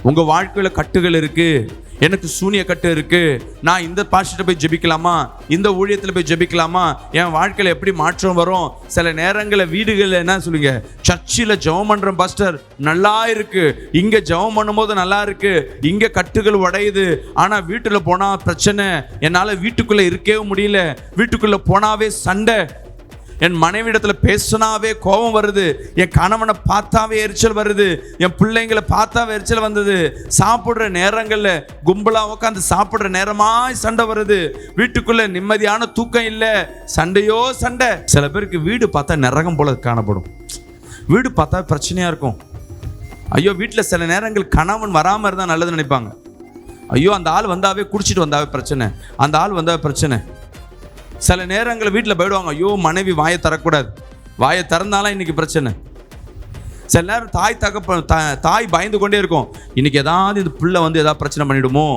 உங்கள் வாழ்க்கையில் கட்டுகள் இருக்குது. எனக்கு சூனிய கட்டு இருக்குது, நான் இந்த பாஸ்டர்கிட்ட போய் ஜெபிக்கலாமா, இந்த ஊழியத்தில் போய் ஜெபிக்கலாமா, என் வாழ்க்கையில் எப்படி மாற்றம் வரும்? சில நேரங்களில் வீடுகளில் என்ன சொல்லுங்க, சர்ச்சில் ஜெபம் பண்ணுற பாஸ்டர் நல்லா இருக்குது, இங்கே ஜெபம் பண்ணும்போது நல்லா இருக்குது, இங்கே கட்டுகள் உடையுது, ஆனால் வீட்டில் போனால் பிரச்சனை, என்னால் வீட்டுக்குள்ளே இருக்கவே முடியல, வீட்டுக்குள்ளே போனாவே சண்டை, என் மனைவிடத்தில் பேசினாவே கோபம் வருது, என் கணவனை பார்த்தாவே எரிச்சல் வருது, என் பிள்ளைங்களை பார்த்தாவே எரிச்சல் வந்தது, சாப்பிட்ற நேரங்களில் கும்பலாக உட்காந்து சாப்பிட்ற நேரமாய் சண்டை வருது, வீட்டுக்குள்ளே நிம்மதியான தூக்கம் இல்லை, சண்டையோ சண்டை. சில பேருக்கு வீடு பார்த்தா நரகம் போல காணப்படும், வீடு பார்த்தா பிரச்சனையாக இருக்கும். ஐயோ, வீட்டில் சில நேரங்கள் கணவன் வராமல் இருந்தால் நல்லதுன்னு நினைப்பாங்க. ஐயோ, அந்த ஆள் வந்தாவே குடிச்சிட்டு வந்தாவே பிரச்சனை, அந்த ஆள் வந்தாவே பிரச்சனை. சில நேரங்களில் வீட்டில் போயிடுவாங்க, ஐயோ மனைவி வாயை தரக்கூடாது, வாயை திறந்தாலும் இன்னைக்கு பிரச்சனை. சில நேரம் தாய் பயந்து கொண்டே இருக்கும், இன்னைக்கு ஏதாவது இந்த பிள்ளை வந்து ஏதாவது பிரச்சனை பண்ணிடுமோ,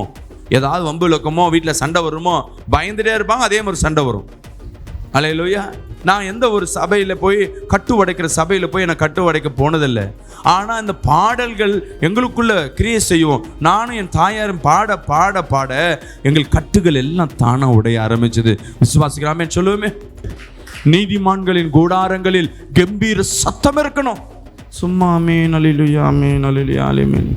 ஏதாவது வம்பு இழுக்குமோ, வீட்டில் சண்டை வருமோ, பயந்துட்டே இருப்பாங்க. அதே மாதிரி சண்டை வரும். அல்லேலூயா. நான் எந்த ஒரு சபையில் போய் கட்டு உடைக்கிற சபையில் போய் நான் கட்டு உடைக்க போனதில்லை. ஆனால் இந்த பாடல்கள் எங்களுக்குள்ள கிரியை செய்யும். நானும் என் தாயாரும் பாட பாட பாட எங்கள் கட்டுகள் எல்லாம் தானாக உடைய ஆரம்பிச்சது. விசுவாசிக்கலாமே சொல்லுவோமே, நீதிமான்களின் கூடாரங்களில் கம்பீர சத்தம் இருக்கணும். சும்மா ஆமென் அல்லேலூயா ஆமென் அல்லேலூயா ஆமென்.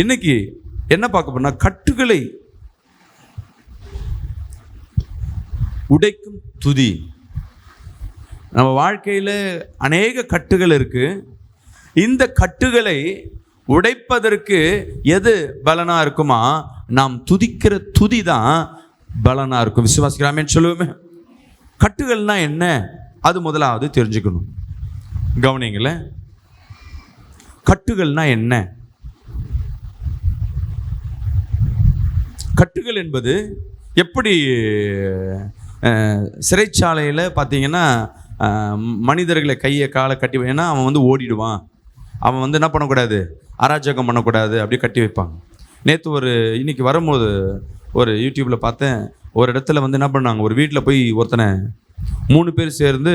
இன்னைக்கு என்ன பார்க்க போனா, கட்டுகளை உடைக்கும் துதி. நம்ம வாழ்க்கையில் அநேக கட்டுகள் இருக்கு. இந்த கட்டுகளை உடைப்பதற்கு எது பலனா இருக்குமா, நாம் துதிக்கிற துதி தான் பலனா இருக்கும். விசுவாசிக்கலாமேன்னு சொல்லுவோமே. கட்டுகள்னா என்ன, அது முதலாவது தெரிஞ்சுக்கணும். கவனிங்களேன், கட்டுகள்னா என்ன? கட்டுகள் என்பது எப்படி, சிறைச்சாலையில் பார்த்தீங்கன்னா மனிதர்களை கையை காலை கட்டி வைனா அவன் வந்து ஓடிடுவான், அவன் வந்து என்ன பண்ணக்கூடாது, அராஜகம் பண்ணக்கூடாது, அப்படியே கட்டி வைப்பாங்க. நேற்று இன்னைக்கு வரும்போது ஒரு யூடியூப்பில் பார்த்தேன், ஒரு இடத்துல வந்து என்ன பண்ணாங்க, ஒரு வீட்டில் போய் ஒருத்தனை 3 பேர் சேர்ந்து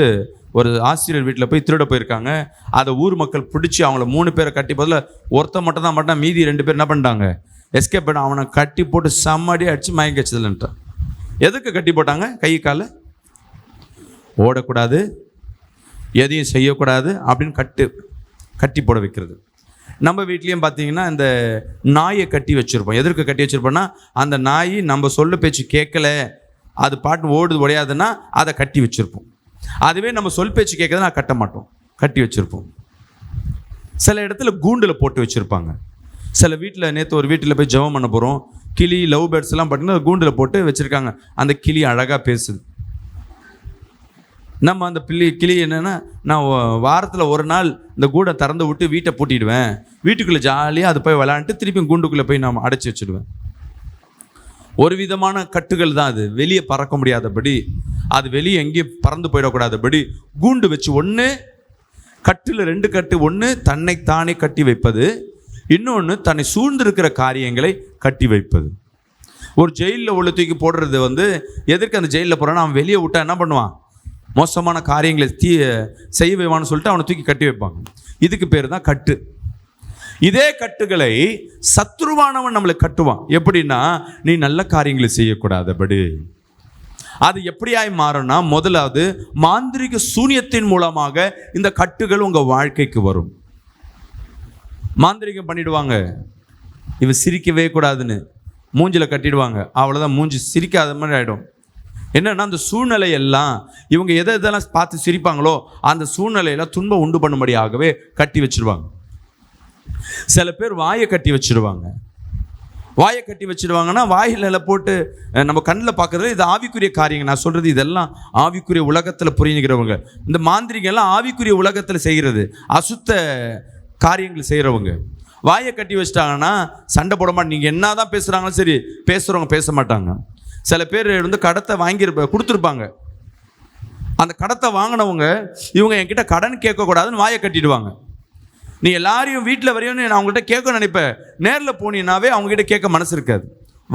ஒரு ஆசிரியர் வீட்டில் போய் திருட போயிருக்காங்க. அதை ஊர் மக்கள் பிடிச்சி அவங்கள 3 பேரை கட்டி பதில் ஒருத்தன் மட்டும் தான் மாட்டான், மீதி 2 பேர் என்ன பண்ணிட்டாங்க, எஸ்கேப் பண்ண. அவனை கட்டி போட்டு செம்மடி அடித்து மயங்க வச்சதுலன்ட்டான். எதுக்கு கட்டி போட்டாங்க? கை காலை ஓடக்கூடாது, எதையும் செய்யக்கூடாது அப்படின்னு கட்டி போட வைக்கிறது. நம்ம வீட்லேயும் பார்த்தீங்கன்னா இந்த நாயை கட்டி வச்சுருப்போம். எதற்கு கட்டி வச்சுருப்போம்னா, அந்த நாய் நம்ம சொல்ல பேச்சு கேட்கல, அது பாட்டு ஓடுது உடையாதுன்னா அதை கட்டி வச்சுருப்போம். அதுவே நம்ம சொல் பேச்சு கேட்குதுன்னா கட்ட மாட்டோம், கட்டி வச்சுருப்போம். சில இடத்துல கூண்டில் போட்டு வச்சுருப்பாங்க. சில வீட்டில், நேற்று ஒரு வீட்டில் போய் ஜெபம் பண்ண போகிறோம், கிளி லவ் பேர்ட்ஸ் எல்லாம் பார்த்தீங்கன்னா கூண்டில் போட்டு வச்சுருக்காங்க. அந்த கிளி அழகாக பேசுது. நம்ம அந்த கிளி என்னென்னா, நான் வாரத்தில் ஒரு நாள் இந்த கூடை திறந்து விட்டு வீட்டை பூட்டிடுவேன், வீட்டுக்குள்ளே ஜாலியாக அது போய் விளையாண்டுட்டு திருப்பி கூண்டுக்குள்ளே போய் நான் அடைச்சி வச்சுடுவேன். ஒரு விதமான கட்டுகள் தான் அது. வெளியே பறக்க முடியாதபடி, அது வெளியே எங்கேயும் பறந்து போயிடக்கூடாதபடி கூண்டு வச்சு, ஒன்று கட்டில் 2 கட்டு, ஒன்று தன்னைத்தானே கட்டி வைப்பது, இன்னொன்று தன்னை சூழ்ந்திருக்கிற காரியங்களை கட்டி வைப்பது. ஒரு ஜெயிலில் உள்ள தூக்கி போடுறது வந்து எதற்கு அந்த ஜெயிலில் போகிறான்னா, அவன் வெளியே விட்டா என்ன பண்ணுவான், மோசமான காரியங்களை செய்ய வைவான்னு சொல்லிட்டு அவனை தூக்கி கட்டி வைப்பாங்க. இதுக்கு பேர் தான் கட்டு. இதே கட்டுகளை சத்ருவானவன் நம்மளை கட்டுவான். எப்படின்னா, நீ நல்ல காரியங்களை செய்யக்கூடாதபடி. அது எப்படியாய் மாறும்னா, முதலாவது மாந்திரிக சூனியத்தின் மூலமாக இந்த கட்டுகள் உங்கள் வாழ்க்கைக்கு வரும். மாந்திரிகம் பண்ணிடுவாங்க, இவன் சிரிக்கவே கூடாதுன்னு மூஞ்சில் கட்டிடுவாங்க. அவ்வளோதான், மூஞ்சி சிரிக்காத மாதிரி ஆகிடும். என்னன்னா, அந்த சூழ்நிலையெல்லாம் இவங்க எதெல்லாம் பார்த்து சிரிப்பாங்களோ அந்த சூழ்நிலையெல்லாம் துன்பம் உண்டு பண்ணும்படியாகவே கட்டி வச்சிருவாங்க. சில பேர் வாயை கட்டி வச்சிருவாங்க. வாயை கட்டி வச்சிருவாங்கன்னா வாயில போட்டு நம்ம கண்ணில் பார்க்கறது இது ஆவிக்குரிய காரியங்கள். நான் சொல்றது இதெல்லாம் ஆவிக்குரிய உலகத்தில் புரிஞ்சுக்கிறவங்க. இந்த மாந்திரிகம் எல்லாம் ஆவிக்குரிய உலகத்தில் செய்கிறது, அசுத்த காரியங்கள் செய்கிறவங்க. வாயை கட்டி வச்சிட்டாங்கன்னா சண்டை போட மாட்டாங்க. நீங்கள் என்ன தான் பேசுகிறாங்களும் சரி, பேசுகிறவங்க பேச மாட்டாங்க. சில பேர் கடத்தை கொடுத்துருப்பாங்க. அந்த கடத்தை வாங்கினவங்க இவங்க என்கிட்ட கடன் கேட்கக்கூடாதுன்னு வாயை கட்டிடுவாங்க. நீ எல்லாரையும் வீட்டில் வரையும் நான் அவங்ககிட்ட கேட்க நினைப்பேன், நேரில் போனீங்கன்னாவே அவங்ககிட்ட கேட்க மனசு இருக்காது.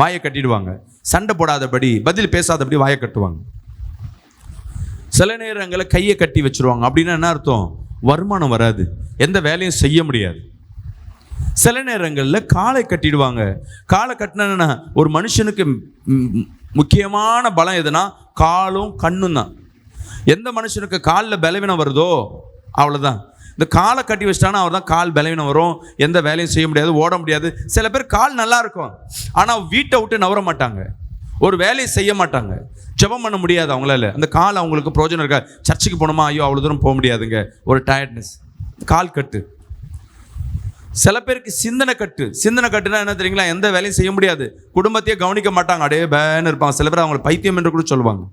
வாயை கட்டிடுவாங்க. சண்டை போடாதபடி, பதில் பேசாதபடி வாயை கட்டுவாங்க. சில நேரங்களில் கையை கட்டி வச்சிருவாங்க. அப்படின்னா என்ன அர்த்தம்? வருமானம் வராது, எந்த வேலையும் செய்ய முடியாது. சில நேரங்களில் காலை கட்டிடுவாங்க. காலை கட்டினா ஒரு மனுஷனுக்கு முக்கியமான பலம் எதுனா காலும் கண்ணும் தான். எந்த மனுஷனுக்கு காலில் பலவீனம் வருதோ அவ்வளோதான். இந்த காலை கட்டி வச்சிட்டானா அவர் தான் கால் பலவீனம் வரும், எந்த வேலையும் செய்ய முடியாது, ஓட முடியாது. சில பேர் கால் நல்லா இருக்கும், ஆனால் வீட்டை விட்டு நவர மாட்டாங்க, ஒரு வேலையை செய்ய மாட்டாங்க, ஜெபம் பண்ண முடியாது அவங்களால. அந்த கால் அவங்களுக்கு பிரோஜனம் இருக்கா? சர்ச்சுக்கு போகணுமா? ஐயோ அவ்வளோ தூரம் போக முடியாதுங்க, ஒரு டயர்ட்னஸ். கால் கட்டு. சில பேருக்கு சிந்தனை கட்டு. சிந்தனை கட்டுனா என்ன தெரியுங்களா? எந்த வேலையும் செய்ய முடியாது, குடும்பத்தையே கவனிக்க மாட்டாங்க, அப்படியே பேன்னு இருப்பாங்க. சில பேர் அவங்களை பைத்தியம் என்று கூட சொல்லுவாங்க.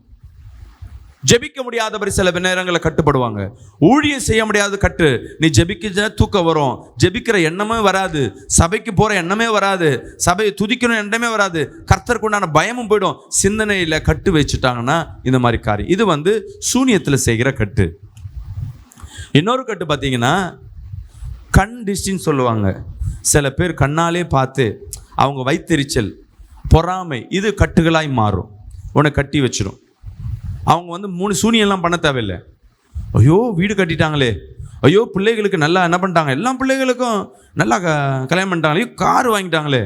ஜெபிக்க முடியாதபடி சில நேரங்களில் கட்டுப்படுவாங்க. ஊழியம் செய்ய முடியாத கட்டு. நீ ஜெபிக்க தூக்கம் வரும், ஜெபிக்கிற எண்ணமே வராது, சபைக்கு போகிற எண்ணமே வராது, சபையை துதிக்கணும் எண்ணமே வராது, கர்த்தருக்கு உண்டான பயமும் போயிடும். சிந்தனையில் கட்டு வச்சுட்டாங்கன்னா இந்த மாதிரி காரியம். இது சூனியத்தில் செய்கிற கட்டு. இன்னொரு கட்டு பார்த்தீங்கன்னா கண் டிஸ்டின்னு சொல்லுவாங்க. சில பேர் கண்ணாலே பார்த்து அவங்க வைத்தெரிச்சல், பொறாமை, இது கட்டுகளாய் மாறும், உன்னை கட்டி வச்சிடும். அவங்க 3 சூனியெல்லாம் பண்ண தேவையில்லை. ஐயோ வீடு கட்டிட்டாங்களே, ஐயோ பிள்ளைகளுக்கு நல்லா என்ன பண்ணிட்டாங்க, எல்லா பிள்ளைகளுக்கும் நல்லா கல்யாணம் பண்ணிட்டாங்களே, கார் வாங்கிட்டாங்களே,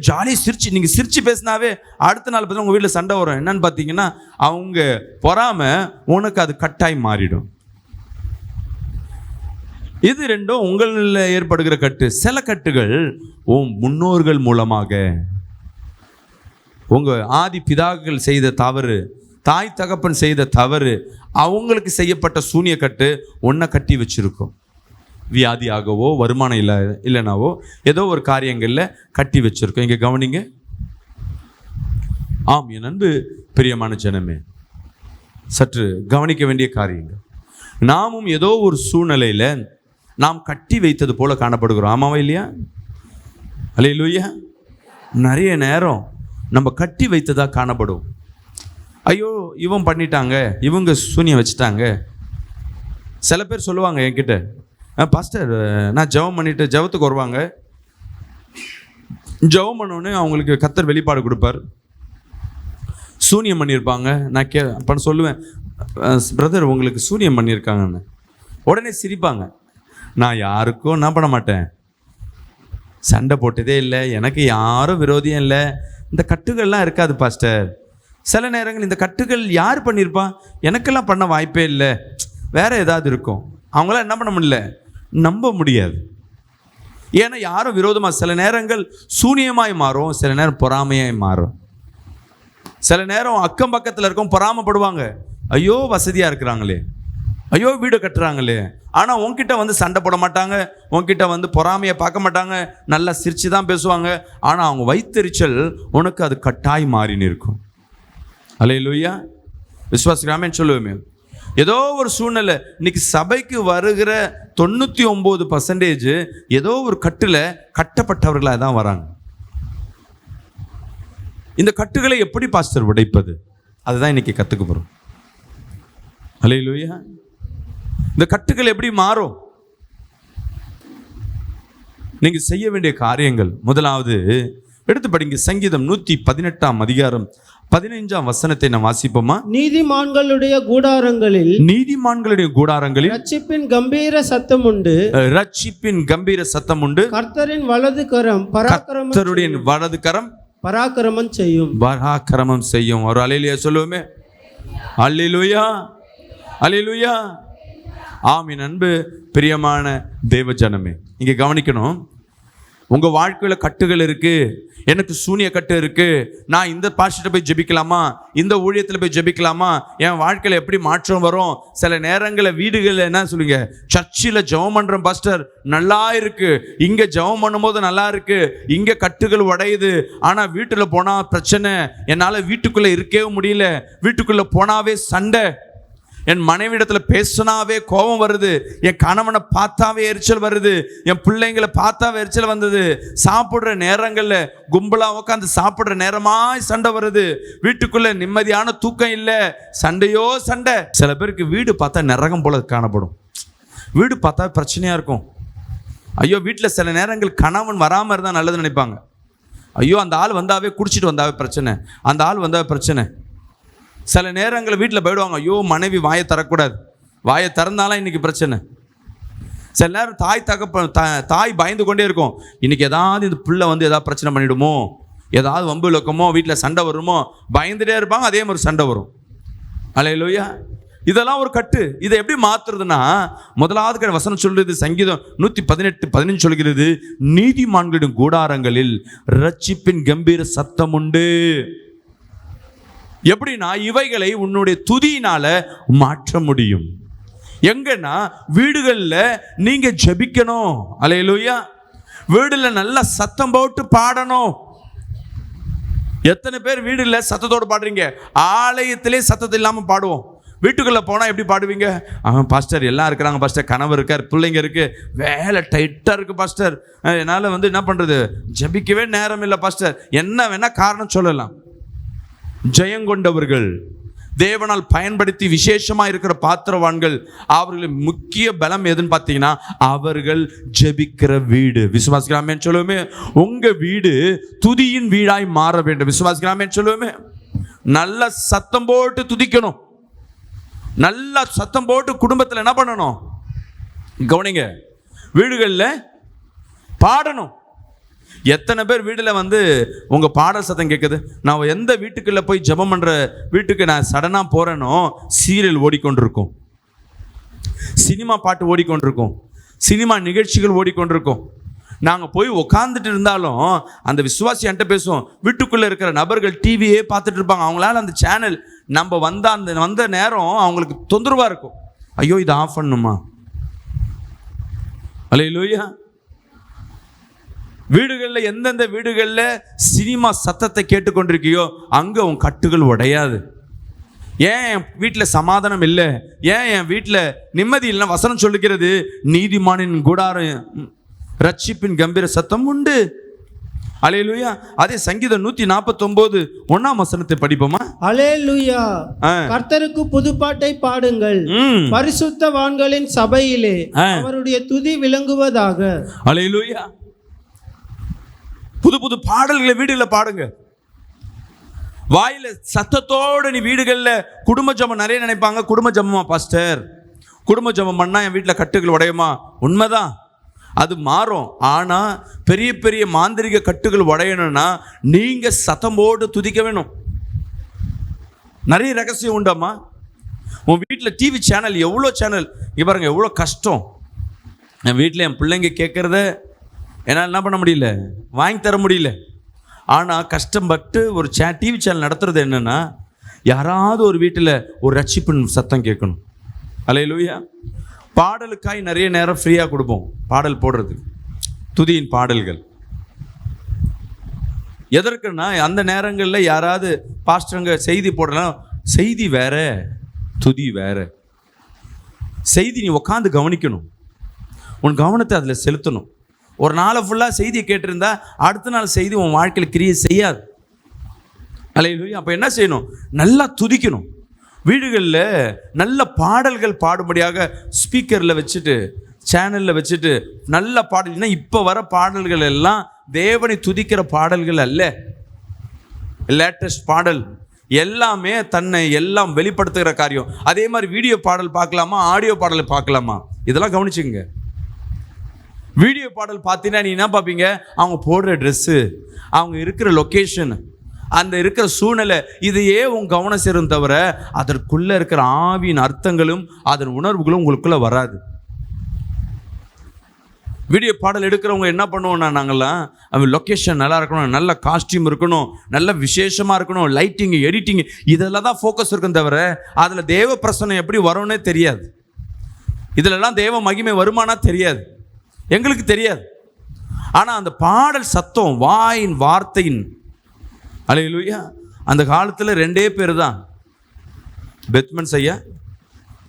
ஜாலியாக சிரிச்சு. நீங்கள் சிரிச்சு பேசினாவே அடுத்த நாள் பார்த்தா உங்கள் வீட்டில் சண்டை வரும். என்னன்னு பார்த்தீங்கன்னா அவங்க பொறாமை உனக்கு அது கட்டாய் மாறிடும். இது ரெண்டும் உங்களில் ஏற்படுகிற கட்டு. சில கட்டுகள் முன்னோர்கள் மூலமாக, உங்கள் ஆதி பிதாக்கள் செய்த தவறு, தாய் தகப்பன் செய்த தவறு, அவங்களுக்கு செய்யப்பட்ட சூனிய கட்டு ஒன்றை கட்டி வச்சிருக்கும். வியாதியாகவோ வருமானம் இல்லைனாவோ ஏதோ ஒரு காரியங்களில் கட்டி வச்சிருக்கோம். இங்கே கவனிங்க. ஆம் என் அன்பு பிரியமான ஜனமே, சற்று கவனிக்க வேண்டிய காரியங்கள். நாமும் ஏதோ ஒரு சூழ்நிலையில் நாம் கட்டி வைத்தது போல காணப்படுகிறோம். ஆமாவா இல்லையா? அல்லேலூயா. நிறைய நேரம் நம்ம கட்டி வைத்ததா காணப்படும். ஐயோ இவன் பண்ணிட்டாங்க, இவங்க சூனியம் வச்சுட்டாங்க. சில பேர் சொல்லுவாங்க என்கிட்ட, பாஸ்டர் நான் ஜெபம் பண்ணிட்டு, ஜெபத்துக்கு வருவாங்க, ஜெபம் பண்ணோன்னு அவங்களுக்கு கர்த்தர் வெளிப்பாடு கொடுப்பார். சூனியம் பண்ணியிருப்பாங்க. நான் அப்போ சொல்லுவேன், பிரதர் உங்களுக்கு சூனியம் பண்ணியிருக்காங்கன்னு. உடனே சிரிப்பாங்க. நான் யாருக்கும் என்ன பண்ண மாட்டேன், சண்டை போட்டதே இல்லை, எனக்கு யாரும் விரோதியும் இல்லை, இந்த கட்டுகள்லாம் இருக்காது பாஸ்டர். சில நேரங்கள் இந்த கட்டுகள் யார் பண்ணியிருப்பான், எனக்கெல்லாம் பண்ண வாய்ப்பே இல்லை, வேற ஏதாவது இருக்கும். அவங்களாம் என்ன பண்ண முடியல, நம்ப முடியாது. ஏன்னா யாரும் விரோதமாக, சில நேரங்கள் சூனியமாய் மாறும், சில நேரம் பொறாமையாய் மாறும். சில நேரம் அக்கம் பக்கத்தில் இருக்கும் பொறாமப்படுவாங்க, ஐயோ வசதியாக இருக்கிறாங்களே, ஐயோ வீடு கட்டுறாங்களே. ஆனால் உன்கிட்ட சண்டை போட மாட்டாங்க, உன்கிட்ட பொறாமையை பார்க்க மாட்டாங்க, நல்லா சிரிச்சு தான் பேசுவாங்க. ஆனால் அவங்க வைத்தெரிச்சல் உனக்கு அது கட்டாய் மாறின்னு இருக்கும். அல்லேலூயா. விசுவாசிக்கிறாமேன்னு சொல்லுவேமே. ஏதோ ஒரு சூழ்நிலை, இன்னைக்கு சபைக்கு வருகிற 99% ஏதோ ஒரு கட்டில் கட்டப்பட்டவர்களாக தான் வராங்க. இந்த கட்டுகளை எப்படி பாஸ்டர் உடைப்பது, அதுதான் இன்னைக்கு கற்றுக்க போகிறோம். அல்லேலூயா. இந்த கட்டுகள் எப்படி மாறும்? நீங்க செய்ய வேண்டிய காரியங்கள், முதலாவது எடுத்து படிங்க. சங்கீதம் 118 அதிகாரம் 15 வசனத்தை நாம் வாசிப்போமா? நீதிமான்களுடைய கூடாரங்களில் ரட்சிப்பின் கம்பீர சத்தம் உண்டு, ரட்சிப்பின் கம்பீர சத்தம் உண்டு. கர்த்தரின் வலது கரம் பராக்கிரமம் செய்யும். ஒரு அல்லேலூயா சொல்லுவோமே. அல்லேலூயா, அல்லேலூயா. ஆமீன். அன்பு பிரியமான தேவ ஜனமே, இங்கே கவனிக்கணும். உங்க வாழ்க்கையில கட்டுகள் இருக்கு, எனக்கு சூனிய கட்டு இருக்கு, நான் இந்த பாஸ்டர்ட்ட போய் ஜெபிக்கலாமா, இந்த ஊழியத்துல போய் ஜெபிக்கலாமா, என் வாழ்க்கையில எப்படி மாற்றம் வரும்? சில நேரங்களில் வீடுகளில் என்ன சொல்லுங்க, சர்ச்சில் ஜெபம் பண்ற பாஸ்டர் நல்லா இருக்கு, இங்க ஜெபம் பண்ணும்போது நல்லா இருக்கு, இங்க கட்டுகள் உடையுது, ஆனா வீட்டுல போனா பிரச்சனை, என்னால வீட்டுக்குள்ள இருக்கவே முடியல, வீட்டுக்குள்ள போனாவே சண்டை, என் மனைவிடத்துல பேசினாவே கோபம் வருது, என் கணவனை பார்த்தாவே எரிச்சல் வருது, என் பிள்ளைங்களை பார்த்தாவே எரிச்சல் வந்தது, சாப்பிடுற நேரங்கள்ல கும்பலா உட்காந்து சாப்பிடுற நேரமாய் சண்டை வருது, வீட்டுக்குள்ள நிம்மதியான தூக்கம் இல்லை, சண்டையோ சண்டை. சில பேருக்கு வீடு பார்த்தா நரகம் போல காணப்படும், வீடு பார்த்தா பிரச்சனையா இருக்கும். ஐயோ வீட்டில் சில நேரங்கள் கணவன் வராமல் இருந்தால் நல்லதுன்னு நினைப்பாங்க. ஐயோ அந்த ஆள் வந்தாவே குடிச்சிட்டு வந்தாவே பிரச்சனை, அந்த ஆள் வந்தாவே பிரச்சனை. சில நேரங்களில் வீட்டில் போயிடுவாங்க, ஐயோ மனைவி வாயை தரக்கூடாது, வாயை திறந்தாலும் இன்னைக்கு பிரச்சனை. சில நேரம் தாய் பயந்து கொண்டே இருக்கும், இன்னைக்கு ஏதாவது இந்த பிள்ளை வந்து ஏதாவது பிரச்சனை பண்ணிடுமோ, ஏதாவது வம்பு இழக்கமோ, வீட்டில் சண்டை வருமோ, பயந்துட்டே இருப்பாங்க. அதே மாதிரி சண்டை வரும். அல்லேலூயா. இதெல்லாம் ஒரு கட்டு. இதை எப்படி மாத்துறதுன்னா, முதலாவது வசனம் சொல்றது, சங்கீதம் 118:15 சொல்கிறது, நீதிமான்களின் கூடாரங்களில் ரட்சிப்பின் கம்பீர சத்தம் உண்டு. எப்படின்னா இவைகளை உன்னுடைய துதியினால மாற்ற முடியும். எங்கன்னா வீடுகளில் நீங்க ஜெபிக்கணும். அல்லேலூயா. வீடுல நல்லா சத்தம் போட்டு பாடணும். எத்தனை பேர் வீடுல சத்தத்தோடு பாடுறீங்க? ஆலயத்திலே சத்தத்தை இல்லாம பாடுவோம். வீட்டுக்குள்ள போனா எப்படி பாடுவீங்க? பாஸ்டர் எல்லாம் இருக்கிறாங்க பாஸ்டர், கணவர் இருக்கார், பிள்ளைங்க இருக்கு, வேலை டைட்டா இருக்கு பாஸ்டர், என்னால வந்து என்ன பண்றது, ஜெபிக்கவே நேரம் இல்லை பாஸ்டர், என்ன வேணா காரணம் சொல்லலாம். ஜெயங்கொண்டவர்கள், தேவனால் பயன்படுத்தி விசேஷமா இருக்கிற பாத்திரவான்கள், அவர்களின் முக்கிய பலம் எதுன்னு பார்த்தீங்கன்னா அவர்கள் ஜெபிக்கிற வீடு. விசுவாசிக்கலாமேன்னு சொல்லுவோமே. உங்க வீடு துதியின் வீடாய் மாற வேண்டும். விசுவாசிக்கலாமேன்னு சொல்லுவோமே. நல்ல சத்தம் போட்டு துதிக்கணும், நல்ல சத்தம் போட்டு குடும்பத்தில் என்ன பண்ணணும், கவனிங்க, வீடுகளில் பாடணும். எத்தனை பேர் வீட்டில் வந்து உங்கள் பாடல் சத்தம் கேட்குது? நான் எந்த வீட்டுக்குள்ளே போய் ஜெபம் பண்ணுற வீட்டுக்கு நான் சடனாக போகிறேனோ, சீரியல் ஓடிக்கொண்டிருக்கும், சினிமா பாட்டு ஓடிக்கொண்டிருக்கும், சினிமா நிகழ்ச்சிகள் ஓடிக்கொண்டிருக்கும். நாங்கள் போய் உட்காந்துட்டு இருந்தாலும் அந்த விசுவாசி என்கிட்ட பேசுவோம், வீட்டுக்குள்ளே இருக்கிற நபர்கள் டிவியே பார்த்துட்டு இருப்பாங்க. அவங்களால அந்த சேனல் நம்ம வந்த நேரம் அவங்களுக்கு தொந்தரவாக இருக்கும். ஐயோ இதை ஆஃப் பண்ணணுமா? அல்லேலூயா. வீடுகளில் எந்தெந்த வீடுகளில் சினிமா சத்தத்தை கேட்டுக்கொண்டிருக்கியோ அங்கே உன் கட்டுகள் உடையாது. ஏன் என் வீட்டில் சமாதானம் இல்லை, ஏன் என் வீட்டில் நிம்மதி இல்லை? வசனம் சொல்லுகிறது, நீதிமானின் கூடாரம் ரட்சிப்பின் கம்பீர சத்தம் உண்டு. அல்லேலூயா. அதே சங்கீதம் 149:1 வசனத்தை படிப்போமா? அல்லேலூயா. கர்த்தருக்கு புதுப்பாட்டை பாடுங்கள், பரிசுத்தவான்களின் சபையிலே அவருடைய துதி விளங்குவதாக. அல்லேலூயா. புது புது பாடல்களை வீடுகளில் பாடுங்க. வாயில சத்தத்தோடு நீ வீடுகளில் குடும்ப ஜெபம் நிறைய நினைப்பாங்க. குடும்ப ஜெபமா பாஸ்டர், குடும்ப ஜெபம் பண்ணா என் வீட்டில் கட்டுகள் உடையுமா? உண்மைதான், அது மாறும். ஆனால் பெரிய பெரிய மாந்திரிக கட்டுகள் உடையணும்னா நீங்க சத்தம் போட்டு துதிக்க வேணும். நிறைய ரகசியம் உண்டாமா? உன் வீட்டில் டிவி சேனல், எவ்வளோ சேனல், இங்கே பாருங்க எவ்வளோ கஷ்டம். என் வீட்டில் என் பிள்ளைங்க கேட்குறத என்னால் என்ன பண்ண முடியல, வாங்கி தர முடியல. ஆனால் கஷ்டப்பட்டு ஒரு டிவி சேனல் நடத்துறது என்னென்னா, யாராவது ஒரு வீட்டில் ஒரு ரட்சிப்பின் சத்தம் கேட்கணும். அல்லேலூயா. பாடலுக்காய் நிறைய நேரம் ஃப்ரீயாக கொடுப்போம், பாடல் போடுறது, துதியின் பாடல்கள். எதற்குன்னா அந்த நேரங்களில் யாராவது பாஸ்டருங்க செய்தி போடலாம், செய்தி வேற துதி வேற. செய்தி நீ உட்காந்து கவனிக்கணும், உன் கவனத்தை அதில் செலுத்தணும். ஒரு நாளை ஃபுல்லாக செய்தியை கேட்டிருந்தா அடுத்த நாள் செய்தி உன் வாழ்க்கையில் கிரியை செய்யாது. அல்லேலூயா. அப்போ என்ன செய்யணும்? நல்லா துதிக்கணும். வீடுகளில் நல்ல பாடல்கள் பாடும்படியாக ஸ்பீக்கரில் வச்சுட்டு, சேனலில் வச்சுட்டு நல்ல பாடல்னா, இப்போ வர பாடல்கள் எல்லாம் தேவனை துதிக்கிற பாடல்கள் அல்ல. லேட்டஸ்ட் பாடல் எல்லாமே தன்னை எல்லாம் வெளிப்படுத்துகிற காரியம். அதே மாதிரி வீடியோ பாடல் பார்க்கலாமா, ஆடியோ பாடல் பார்க்கலாமா? இதெல்லாம் கவனிச்சுங்க. வீடியோ பாடல் பார்த்தீங்கன்னா நீ என்ன பார்ப்பீங்க? அவங்க போடுற ட்ரெஸ்ஸு, அவங்க இருக்கிற லொக்கேஷன், அந்த இருக்கிற சூழ்நிலை, இதையே உன் கவனம் சேரும் தவிர அதற்குள்ளே இருக்கிற ஆவியின் அர்த்தங்களும் அதன் உணர்வுகளும் உங்களுக்குள்ளே வராது. வீடியோ பாடல் எடுக்கிறவங்க என்ன பண்ணுவோம்னா, நாங்கள்லாம் அவன் லொக்கேஷன் நல்லா இருக்கணும், நல்ல காஸ்டியூம் இருக்கணும், நல்ல விசேஷமாக இருக்கணும், லைட்டிங் எடிட்டிங் இதெல்லாம் தான் ஃபோக்கஸ் இருக்கும் தவிர அதில் தேவ பிரசன்னம் எப்படி வரும்னே தெரியாது. இதிலெல்லாம் தேவ மகிமை வருமானா தெரியாது, எங்களுக்கு தெரியாது. ஆனால் அந்த பாடல் சத்தம், வாயின் வார்த்தையின், அல்லேலூயா. அந்த காலத்தில் 2 பேர் தான், பெத்மன்ஸ் ஐயா,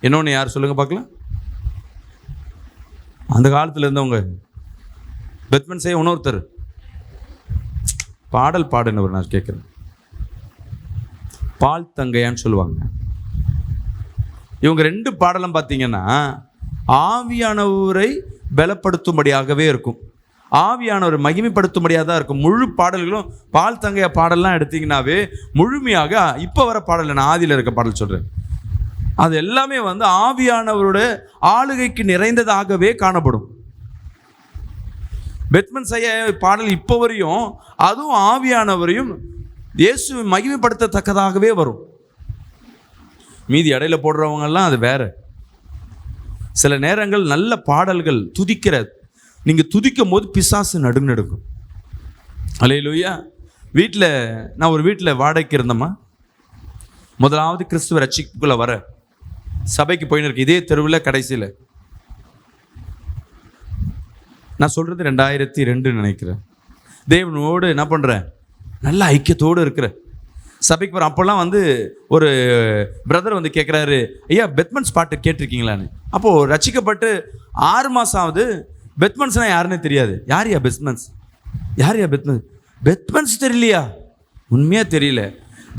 இன்னொன்று யார் சொல்லுங்கள் பார்க்கலாம். அந்த காலத்தில் இருந்தவங்க பெத்மன்ஸ் ஐயா, இன்னொருத்தர் பாடல் பாடுனவர், நான் கேட்குறேன், பால் தங்கையான்னு சொல்லுவாங்க. இவங்க 2 பாடலும் பார்த்தீங்கன்னா ஆவியானவரை பலப்படுத்தும்படியாகவே இருக்கும், ஆவியானவரை மகிமைப்படுத்தும்படியாக தான் இருக்கும். முழு பாடல்களும் பால் தங்கையா பாடல்லாம் எடுத்தீங்கன்னாவே முழுமையாக, இப்போ வர பாடல் நான் ஆதியில் இருக்க பாடல் சொல்கிறேன், அது எல்லாமே வந்து ஆவியானவரோட ஆளுகைக்கு நிறைந்ததாகவே காணப்படும். பெத்மன்ஸ் ஐயா பாடல் இப்போ வரையும் அதுவும் ஆவியானவரையும் இயேசுவை மகிமைப்படுத்தத்தக்கதாகவே வரும். மீதி இடையில போடுறவங்கெல்லாம் அது வேற. சில நேரங்கள் நல்ல பாடல்கள் துதிக்கிற, நீங்கள் துதிக்கும் போது பிசாசு நடுங்கும். அல்லேலூயா. வீட்டில் நான் ஒரு வீட்டில் வாடகைக்கு இருந்தேம்மா. முதலாவது கிறிஸ்துவ ரட்சிப்புக்குள்ளே வர சபைக்கு போயின்னு இருக்கு, இதே தெருவில் கடைசியில். நான் சொல்கிறது 2002 நினைக்கிறேன். தேவனோடு என்ன பண்ணுறேன், நல்ல ஐக்கியத்தோடு இருக்கிறேன். சபைக்கு போகிறேன். அப்போல்லாம் வந்து ஒரு பிரதர் வந்து கேட்குறாரு, ஐயா பெத்மன்ஸ் பாட்டு கேட்டிருக்கீங்களான்னு. அப்போது ரட்சிக்கப்பட்டு 6 மாதம் ஆகுது. பெத்மன்ஸ்னால் யாருன்னே தெரியாது. யாரையா பெத்மன்ஸ், யாரையா பெத்மன்ஸ், பெத்மன்ஸ் தெரியலையா? உண்மையாக தெரியல.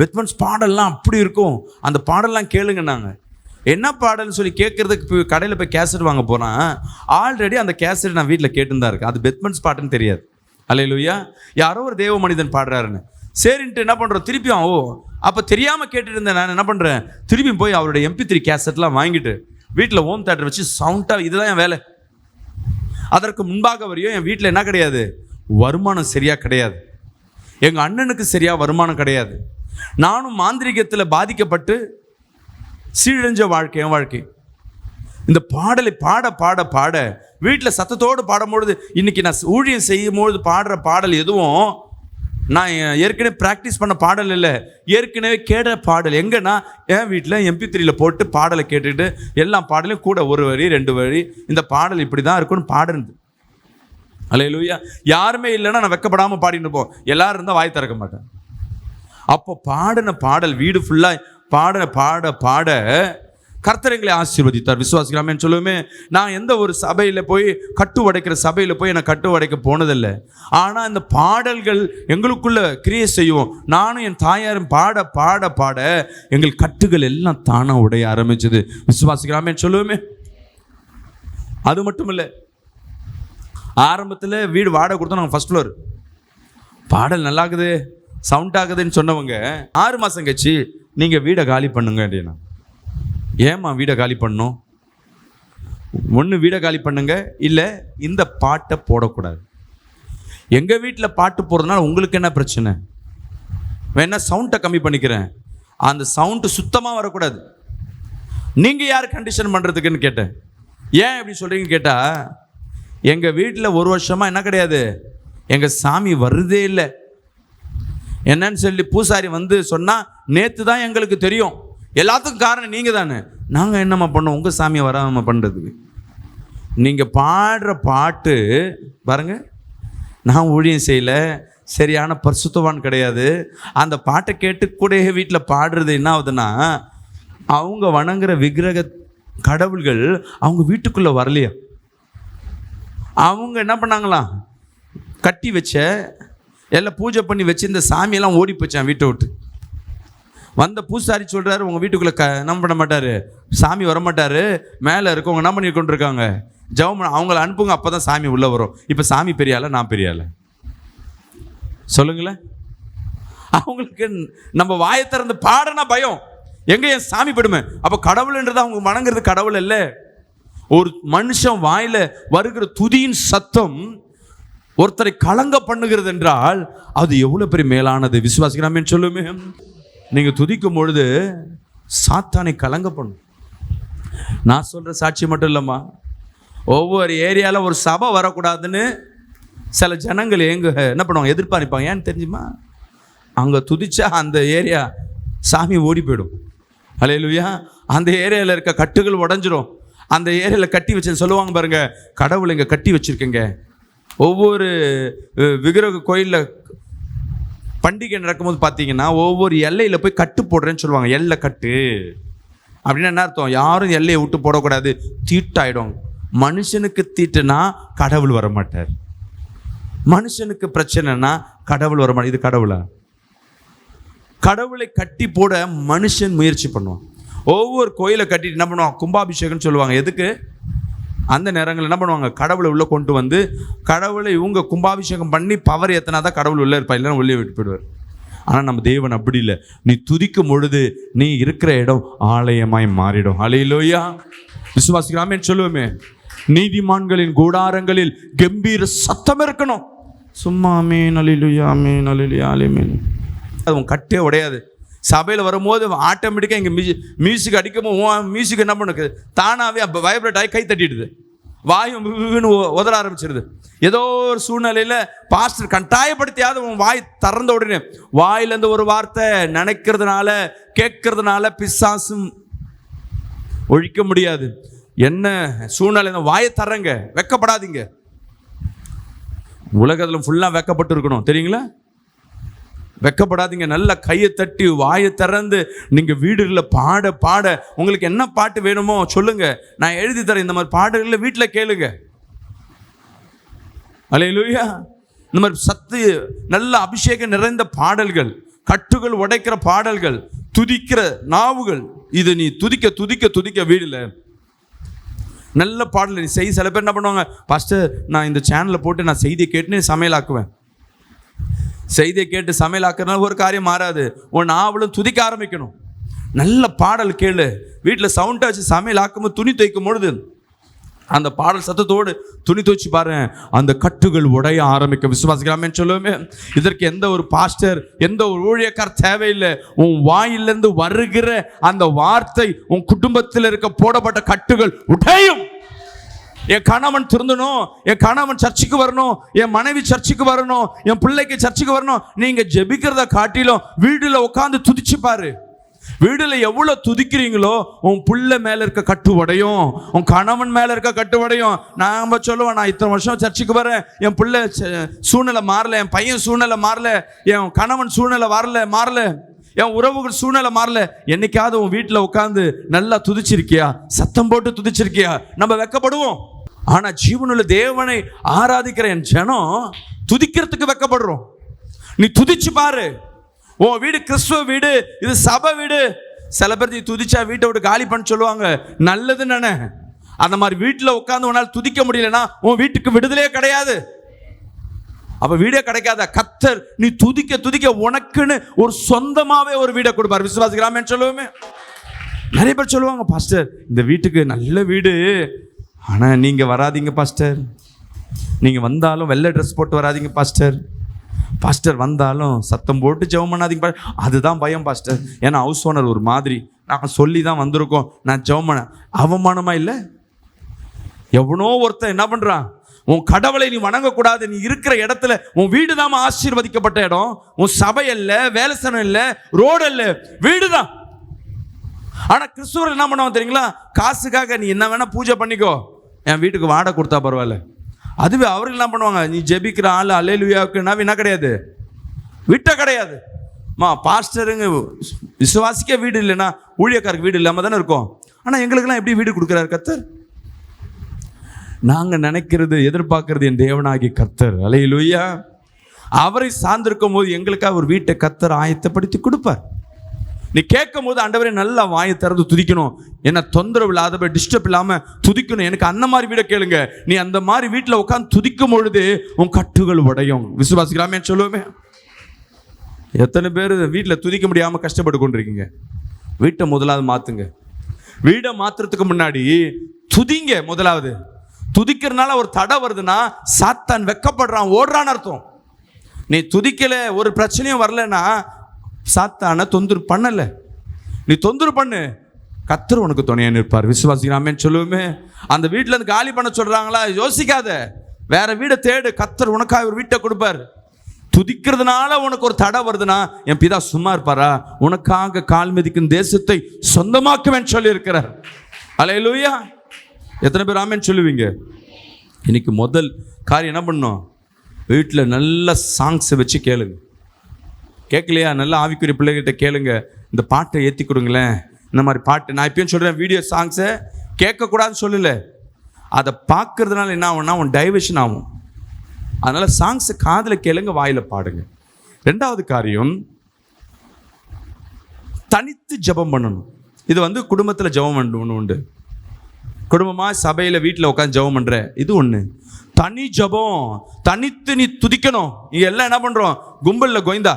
பெத்மன்ஸ் பாடல்லாம் அப்படி இருக்கும், அந்த பாடல்லாம் கேளுங்க. நாங்கள் என்ன பாடல்னு சொல்லி கேட்குறதுக்கு கடையில் போய் கேசட் வாங்க போகிறேன். ஆல்ரெடி அந்த கேசட் நான் வீட்டில் கேட்டுன்னு தான் இருக்கேன். அது பெத்மன்ஸ் பாட்டுன்னு தெரியாது. அல்லேலூயா. யாரோ ஒரு தேவ மனிதன் பாடுறாருன்னு சரின்ட்டு என்ன பண்ணுறோம், திருப்பியும் அப்போ தெரியாமல் கேட்டுட்டு இருந்தேன். நான் என்ன பண்ணுறேன், திருப்பியும் போய் அவருடைய MP3 கேசட்லாம் வாங்கிட்டு வீட்டில் ஹோம் தேட்டர் வச்சு சவுண்டாக, இதுதான் என் வேலை. அதற்கு முன்பாக வரையும் என் வீட்டில் என்ன கிடையாது, வருமானம் சரியாக கிடையாது. எங்கள் அண்ணனுக்கு சரியாக வருமானம் கிடையாது. நானும் மாந்திரிகத்தில் பாதிக்கப்பட்டு சீழஞ்ச வாழ்க்கை என் வாழ்க்கை. இந்த பாடலை பாட பாட பாட வீட்டில் சத்தத்தோடு பாடும்பொழுது, இன்னைக்கு நான் ஊழியம் செய்யும்பொழுது பாடுற பாடல் எதுவும் நான் ஏற்கனவே ப்ராக்டிஸ் பண்ண பாடல் இல்லை, ஏற்கனவே கேட்ட பாடல். எங்கன்னா என் வீட்டில் MP3 போட்டு பாடலை கேட்டுக்கிட்டு எல்லா பாடலையும் கூட 1 வரி 2 வரி இந்த பாடல் இப்படி தான் இருக்குன்னு பாடுறது. அல்லேலூயா. யாருமே இல்லைன்னா நான் வெக்கப்படாமல் பாடிட்டு இருப்போம். எல்லாரும் இருந்தால் வாய் திறக்க மாட்டேன். அப்போ பாடின பாடல் வீடு ஃபுல்லாக பாட பாட பாட கர்த்தர் எங்களை ஆசீர்வதித்தார். விசுவாசிக்கலாமே சொல்லுவோமே. நான் எந்த ஒரு சபையில் போய் கட்டு உடைக்கிற சபையில் போய் எனக்கு கட்டு உடைக்க போனதில்லை. ஆனால் இந்த பாடல்கள் எங்களுக்குள்ள கிரியை செய்வோம். நானும் என் தாயாரும் பாட பாட பாட எங்கள் கட்டுகள் எல்லாம் தானாக உடைய ஆரம்பிச்சது. விசுவாசிக்கலாமே சொல்லுவோமே. அது மட்டும் இல்லை, ஆரம்பத்தில் வீடு வாடகை கொடுத்தோம். நாங்கள் ஃபர்ஸ்ட் ஃப்ளோர். பாடல் நல்லாக்குது, சவுண்ட் ஆகுதுன்னு சொன்னவங்க 6 மாதம் கழிச்சு நீங்கள் வீடை காலி பண்ணுங்க அப்படின்னா, ஏம்மா வீடை காலி பண்ணணும்? ஒன்று வீடை காலி பண்ணுங்க, இல்லை இந்த பாட்டை போடக்கூடாது. எங்கள் வீட்டில் பாட்டு போடுறதுனால உங்களுக்கு என்ன பிரச்சனை? வேணா சவுண்டை கம்மி பண்ணிக்கிறேன், அந்த சவுண்டு சுத்தமாக வரக்கூடாது. நீங்கள் யார் கண்டிஷன் பண்ணுறதுக்குன்னு கேட்டேன். ஏன் எப்படி சொல்கிறீங்கன்னு கேட்டால், எங்கள் வீட்டில் 1 வருஷமாக என்ன கிடையாது, எங்கள் சாமி வருதே இல்லை. என்னன்னு சொல்லி பூசாரி வந்து சொன்னால் நேற்று தான் எங்களுக்கு தெரியும். எல்லாத்துக்கும் காரணம் நீங்கள் தானே. நாங்கள் என்னம்மா பண்ணோம் உங்கள் சாமியை வராமல் பண்ணுறதுக்கு? நீங்கள் பாடுற பாட்டு பாருங்க, நான் ஊழியம் செய்யலை, சரியான பரிசுத்தவான் கிடையாது. அந்த பாட்டை கேட்டு கூட வீட்டில் பாடுறது என்ன ஆகுதுன்னா, அவங்க வணங்குற விக்கிரக கடவுள்கள் அவங்க வீட்டுக்குள்ளே வரலையா. அவங்க என்ன பண்ணாங்களாம், கட்டி வச்ச எல்லாம் பூஜை பண்ணி வச்சு இந்த சாமியெல்லாம் ஓடி போச்சான் வீட்டை விட்டு. வந்த பூசாரி சொல்கிறாரு, உங்கள் வீட்டுக்குள்ளே என்ன பண்ண மாட்டார், சாமி வரமாட்டார், மேலே இருக்கவங்க என்ன பண்ணி கொண்டிருக்காங்க, ஜெபம் பண்ண, அவங்கள அனுப்புங்க, அப்போ தான் சாமி உள்ளே வரும். இப்போ சாமி பெரியால நான் பெரியால சொல்லுங்களேன். அவங்களுக்கு நம்ம வாயை திறந்து பாடனா பயம், எங்கே என் சாமி படுமே. அப்போ கடவுள்ன்றது அவங்க வணங்குறது கடவுள் இல்லை. ஒரு மனுஷன் வாயில வருகிற துதியின் சத்தம் ஒருத்தரை கலங்க பண்ணுகிறது என்றால் அது எவ்வளவு பெரிய மேலானது. விசுவாசிக்கலாமே சொல்லுமே. நீங்க துதிக்கும் பொழுது சாத்தானை கலங்க பண்ணும். நான் சொல்ற சாட்சி மட்டும் இல்லம்மா, ஒவ்வொரு ஏரியாவில் ஒரு சபை வரக்கூடாதுன்னு சில ஜனங்கள் என்ன பண்ணுவாங்க, எதிர்பார்ப்பாங்க. ஏன்னு தெரிஞ்சுமா, அங்கே துதிச்சா அந்த ஏரியா சாமி ஓடி போயிடும். அல்லேலூயா. அந்த ஏரியாவில் இருக்க கட்டுகள் உடஞ்சிரும். அந்த ஏரியாவில் கட்டி வச்சு சொல்லுவாங்க பாருங்க, கடவுள் இங்கே கட்டி வச்சுருக்கேங்க. ஒவ்வொரு விக்கிரக கோயிலில் பண்டிகை நடக்கும்போது பார்த்தீங்கன்னா ஒவ்வொரு எல்லையில் போய் கட்டு போடுறேன்னு சொல்லுவாங்க. எல்லை கட்டு அப்படின்னா என்ன அர்த்தம்? யாரும் எல்லையை விட்டு போடக்கூடாது, தீட்டாயிடும். மனுஷனுக்கு தீட்டுனா கடவுள் வரமாட்டார். மனுஷனுக்கு பிரச்சனைனா கடவுள் வரமாட்டார். இது கடவுளா? கடவுளை கட்டி போட மனுஷன் முயற்சி பண்ணுவான். ஒவ்வொரு கோயிலை கட்டிட்டு என்ன பண்ணுவாங்க, கும்பாபிஷேகம்னு சொல்லுவாங்க. எதுக்கு? அந்த நேரங்கள் என்ன பண்ணுவாங்க, கடவுளை உள்ளே கொண்டு வந்து கடவுளை இவங்க கும்பாபிஷேகம் பண்ணி பவர் ஏற்றினா தான் கடவுள் உள்ளே இருப்பா, இல்லைன்னா உள்ளே விட்டு போயிடுவார். ஆனால் நம்ம தேவன் அப்படி இல்லை. நீ துதிக்கும் பொழுது நீ இருக்கிற இடம் ஆலயமாய் மாறிடும். அல்லேலூயா. விசுவாசிக்கலாமேன்னு சொல்லுவோமே. நீதிமான்களின் கூடாரங்களில் கம்பீர சத்தம் இருக்கணும். சும்மா ஆமென் அல்லேலூயா ஆமென் அல்லேலூயா ஆமென். அது உன் கட்டே உடையாது. சபையில் வரும்போது ஆட்டோமேட்டிக்காக இங்கே மியூசிக் அடிக்கும்போது மியூசிக் என்ன பண்ணுது, தானாகவே வைப்ரேட் ஆகி கை தட்டிடுது, வாயும் உதற ஆரம்பிச்சிருது. ஏதோ ஒரு சூழ்நிலையில் பாஸ்டர் கட்டாயப்படுத்தியாவது உன் வாய் திறந்த உடனே வாயிலேருந்து ஒரு வார்த்தை நினைக்கிறதுனால கேட்கறதுனால பிசாசும் ஒழிக்க முடியாது. என்ன சூழ்நிலை, வாயை தரங்க, வெக்கப்படாதீங்க. உலகத்தில் ஃபுல்லாக வெக்கப்பட்டு இருக்கணும் தெரியுங்களா? வெக்கப்படாதீங்க. நல்ல கையை தட்டி வாயை திறந்து நீங்கள் வீடுகளில் பாட பாட உங்களுக்கு என்ன பாட்டு வேணுமோ சொல்லுங்க, நான் எழுதி தரேன். இந்த மாதிரி பாடல்களை வீட்டில் கேளுங்க. அல்லேலூயா. இந்த மாதிரி சத்து நல்ல அபிஷேகம் நிறைந்த பாடல்கள், கட்டுகள் உடைக்கிற பாடல்கள், துதிக்கிற நாவுகள். இது நீ துதிக்க துதிக்க துதிக்க வீடில் நல்ல பாடல் நீ செய். சில பேர் என்ன பண்ணுவாங்க, பாஸ்டர் நான் இந்த சேனலில் போட்டு நான் செய்தியை கேட்டுன்னு சமையலாக்குவேன். செய்தியை கேட்டு சமையலாக்குறதுனால ஒரு காரியம் மாறாது. உன் நாவலும் துதிக்க ஆரம்பிக்கணும். நல்ல பாடல் கேளு. வீட்டில் சவுண்டை வச்சு சமையல் ஆக்கும்போது துணி துவைக்கும் பொழுது அந்த பாடல் சத்தத்தோடு துணி துவைச்சு பாரு, அந்த கட்டுகள் உடைய ஆரம்பிக்க. விசுவாசிக்கலாமேன்னு சொல்லுவோமே. இதற்கு எந்த ஒரு பாஸ்டர் எந்த ஒரு ஊழியக்கார் தேவையில்லை. உன் வாயிலிருந்து வருகிற அந்த வார்த்தை உன் குடும்பத்தில் இருக்க போடப்பட்ட கட்டுகள் உடையும். என் கணவன் திருந்தணும், என் கணவன் சர்ச்சுக்கு வரணும், என் மனைவி சர்ச்சுக்கு வரணும், என் பிள்ளைக்கு சர்ச்சுக்கு வரணும். நீங்க ஜெபிக்கிறத காட்டிலும் வீடுல உட்காந்து துதிச்சு பாரு. வீடுல எவ்வளவு துதிக்கிறீங்களோ உன் பிள்ளை மேல இருக்க கட்டு உடையும், உன் கணவன் மேல இருக்க கட்டு உடையும். நாம சொல்லுவேன், நான் இத்தனை வருஷம் சர்ச்சுக்கு வரேன், என் பிள்ளை சூழ்நிலை மாறல, என் பையன் சூழ்நிலை மாறல, என் கணவன் சூழ்நிலை மாறல, என் உறவுகள் சூழ்நிலை மாறல. என்னைக்காவது உன் வீட்டில் உட்காந்து நல்லா துதிச்சிருக்கியா? சத்தம் போட்டு துதிச்சிருக்கியா? நம்ம வெக்கப்படுவோம். ஆனா ஜீவனுள்ள தேவனை ஆராதிக்கிற என் ஜனம் துதிக்கிறதுக்கு வெக்கப்படுறோம். நீ துதிச்சு பாரு. உன் வீடு கிறிஸ்துவ வீடு, இது சபை வீடு. சில பேர் நீ துதிச்சா வீட்டை விட்டு காலி பண்ண சொல்லுவாங்க. நல்லது நானே. அந்த மாதிரி வீட்டில் உட்காந்து உன்னால் துதிக்க முடியலன்னா உன் வீட்டுக்கு விடுதலையே கிடையாது. அப்ப வீடே கிடைக்காத. கர்த்தர் நீ துதிக்க துதிக்க உனக்குன்னு ஒரு சொந்தமாவே ஒரு வீடை கொடுப்பார். விசுவாசிக்கலாமேன்னு சொல்லுவோமே. நிறைய பேர் சொல்லுவாங்க, பாஸ்டர் இந்த வீட்டுக்கு நல்ல வீடு, ஆனா நீங்க வராதீங்க பாஸ்டர். நீங்க வந்தாலும் வெள்ளை ட்ரெஸ் போட்டு வராதீங்க பாஸ்டர். பாஸ்டர் வந்தாலும் சத்தம் போட்டு ஜெபம் பண்ணாதீங்க. அதுதான் பயம் பாஸ்டர். ஏன்னா ஹவுஸ் ஓனர் ஒரு மாதிரி, நான் சொல்லி தான் வந்திருக்கோம், நான் ஜெபம் பண்ண. அவமானமா இல்லை? எவனோ ஒருத்தன் என்ன பண்றான், உன் கடவுளை நீ வணங்கக்கூடாது. நீ இருக்கிற இடத்துல உன் வீடு தான் ஆசீர்வதிக்கப்பட்ட இடம். உன் சபை அல்ல, வேலைசனம் இல்லை, ரோடு அல்ல, வீடு தான். ஆனா கிறிஸ்துவர் என்ன பண்ணுவாங்க தெரியுங்களா? காசுக்காக நீ என்ன வேணா பூஜை பண்ணிக்கோ, என் வீட்டுக்கு வாடகை கொடுத்தா பரவாயில்ல. அதுவே அவர்கள் என்ன பண்ணுவாங்க, நீ ஜெபிக்கிற ஆள் அல்லேலூயாவுக்கு என்ன கிடையாது, வீட்டை கிடையாது. பாஸ்டருங்க விசுவாசிக்க வீடு இல்லைன்னா ஊழியக்காருக்கு வீடு இல்லாம தானே இருக்கும். ஆனா எங்களுக்கெல்லாம் எப்படி வீடு கொடுக்குறாரு கர்த்தர்? நாங்க நினைக்கிறது எதிர்பார்க்கிறது என் தேவனாகிய கர்த்தர். அல்லேலூயா. அவரை சார்ந்திருக்கும் போது எங்களுக்காக ஒரு வீட்டை கர்த்தர் ஆயத்தப்படுத்தி கொடுப்பார். நீ கேட்கும் போது ஆண்டவரே நல்லா வாயை திறந்து துதிக்கணும், என்ன தொந்தரவு இல்லாத டிஸ்டர்ப் இல்லாம துதிக்கணும், எனக்கு அந்த மாதிரி வீட கேளுங்க. நீ அந்த மாதிரி வீட்டில் உட்காந்து துதிக்கும் பொழுது உன் கட்டுகள் உடையும். விசுவாசிக்கலாமே சொல்லுவோமே. எத்தனை பேர் வீட்டில் துதிக்க முடியாம கஷ்டப்பட்டு கொண்டிருக்கீங்க? வீட்டை முதலாவது மாத்துங்க. வீடை மாத்துறதுக்கு முன்னாடி துதிங்க. முதலாவது துதிக்கிறதுனால ஒரு தடை வருதுன்னா சாத்தான் வெக்கப்படுறான், ஓடுறான்னு அர்த்தம். நீ துதிக்கல, ஒரு பிரச்சனையும் வரலன்னா சாத்தான தொந்தரவு பண்ணல. நீ தொந்தரவு பண்ணு, கர்த்தர் உனக்கு துணையா நிற்பார். விசுவாசிக்கிறாமேன்னு சொல்லுவோமே. அந்த வீட்டுல இருந்து காலி பண்ண சொல்றாங்களா, யோசிக்காத, வேற வீடை தேடு. கர்த்தர் உனக்காக ஒரு வீட்டை கொடுப்பார். துதிக்கிறதுனால உனக்கு ஒரு தடை வருதுன்னா என் பிதா சும்மா இருப்பாரா? உனக்காக கால் மிதிக்கும் தேசத்தை சொந்தமாக்குவேன் சொல்லி இருக்கிறார். அல்லேலூயா. எத்தனை பேர் ஆமென் சொல்லுவீங்க? இன்னைக்கு முதல் காரியம் என்ன பண்ணணும்? வீட்டில் நல்ல சாங்ஸை வச்சு கேளுங்க. கேட்கலையா? நல்ல ஆவிக்குரிய பிள்ளைகிட்ட கேளுங்க, இந்த பாட்டை ஏற்றி கொடுங்களேன். இந்த மாதிரி பாட்டு நான் இப்பயும் சொல்கிறேன், வீடியோ சாங்ஸை கேட்கக்கூடாதுன்னு சொல்லலை. அதை பார்க்கறதுனால என்ன ஆகும்னா உன் டைவர்ஷன் ஆகும். அதனால் சாங்ஸை காதில் கேளுங்க, வாயில் பாடுங்க. ரெண்டாவது காரியம், தனித்து ஜெபம் பண்ணணும். இது குடும்பத்தில் ஜெபம் ஒன்று உண்டு. குடும்பமாக சபையில் வீட்டில் உட்காந்து ஜெபம் பண்ணுற இது ஒன்று. தனி ஜெபம், தனித்து நீ துதிக்கணும். இங்கே எல்லாம் என்ன பண்ணுறோம்? கும்பலில் கோய்ந்தா.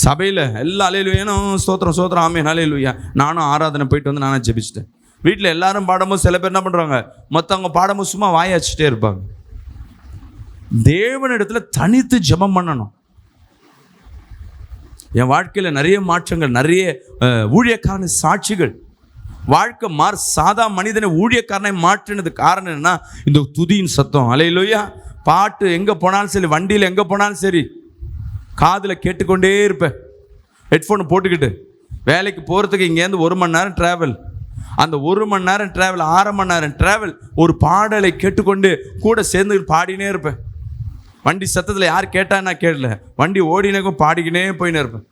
சபையில் எல்லாம் அல்லேலூயா, ஸ்தோத்திரம் ஸ்தோத்திரம், ஆமென், அல்லேலூயா. நானும் ஆராதனை போயிட்டு வந்து நானும் ஜெபிச்சிட்டேன். வீட்டில் எல்லாரும் பாடும்போது சில பேர் என்ன பண்ணுறாங்க, மற்றவங்க பாடும்போது சும்மா வாயாச்சிட்டே இருப்பாங்க. தேவனிடத்துல தனித்து ஜெபம் பண்ணணும். என் வாழ்க்கையில் நிறைய மாற்றங்கள், நிறைய ஊழியக்காரன சாட்சிகள். வாழ்க்கை சாதா மனிதனை ஊழியக்காரனை மாற்றினது காரணம் என்னன்னா இந்த துதியின் சத்தம். அல்லேலூயா. பாட்டு எங்கே போனாலும் சரி, வண்டியில் எங்கே போனாலும் சரி, காதில் கேட்டுக்கொண்டே இருப்பேன். ஹெட்ஃபோன் போட்டுக்கிட்டு வேலைக்கு போகிறதுக்கு இங்கேருந்து 1 மணி நேரம் ட்ராவல். அந்த 1 மணி நேரம் ட்ராவல், 6 மணி நேரம் ட்ராவல், ஒரு பாடலை கேட்டுக்கொண்டு கூட சேர்ந்து பாடினே இருப்பேன். வண்டி சத்தத்தில் யார் கேட்டா நான் கேட்கல, வண்டி ஓடினக்கும் பாடிக்கினே போயின்னு இருப்பேன்.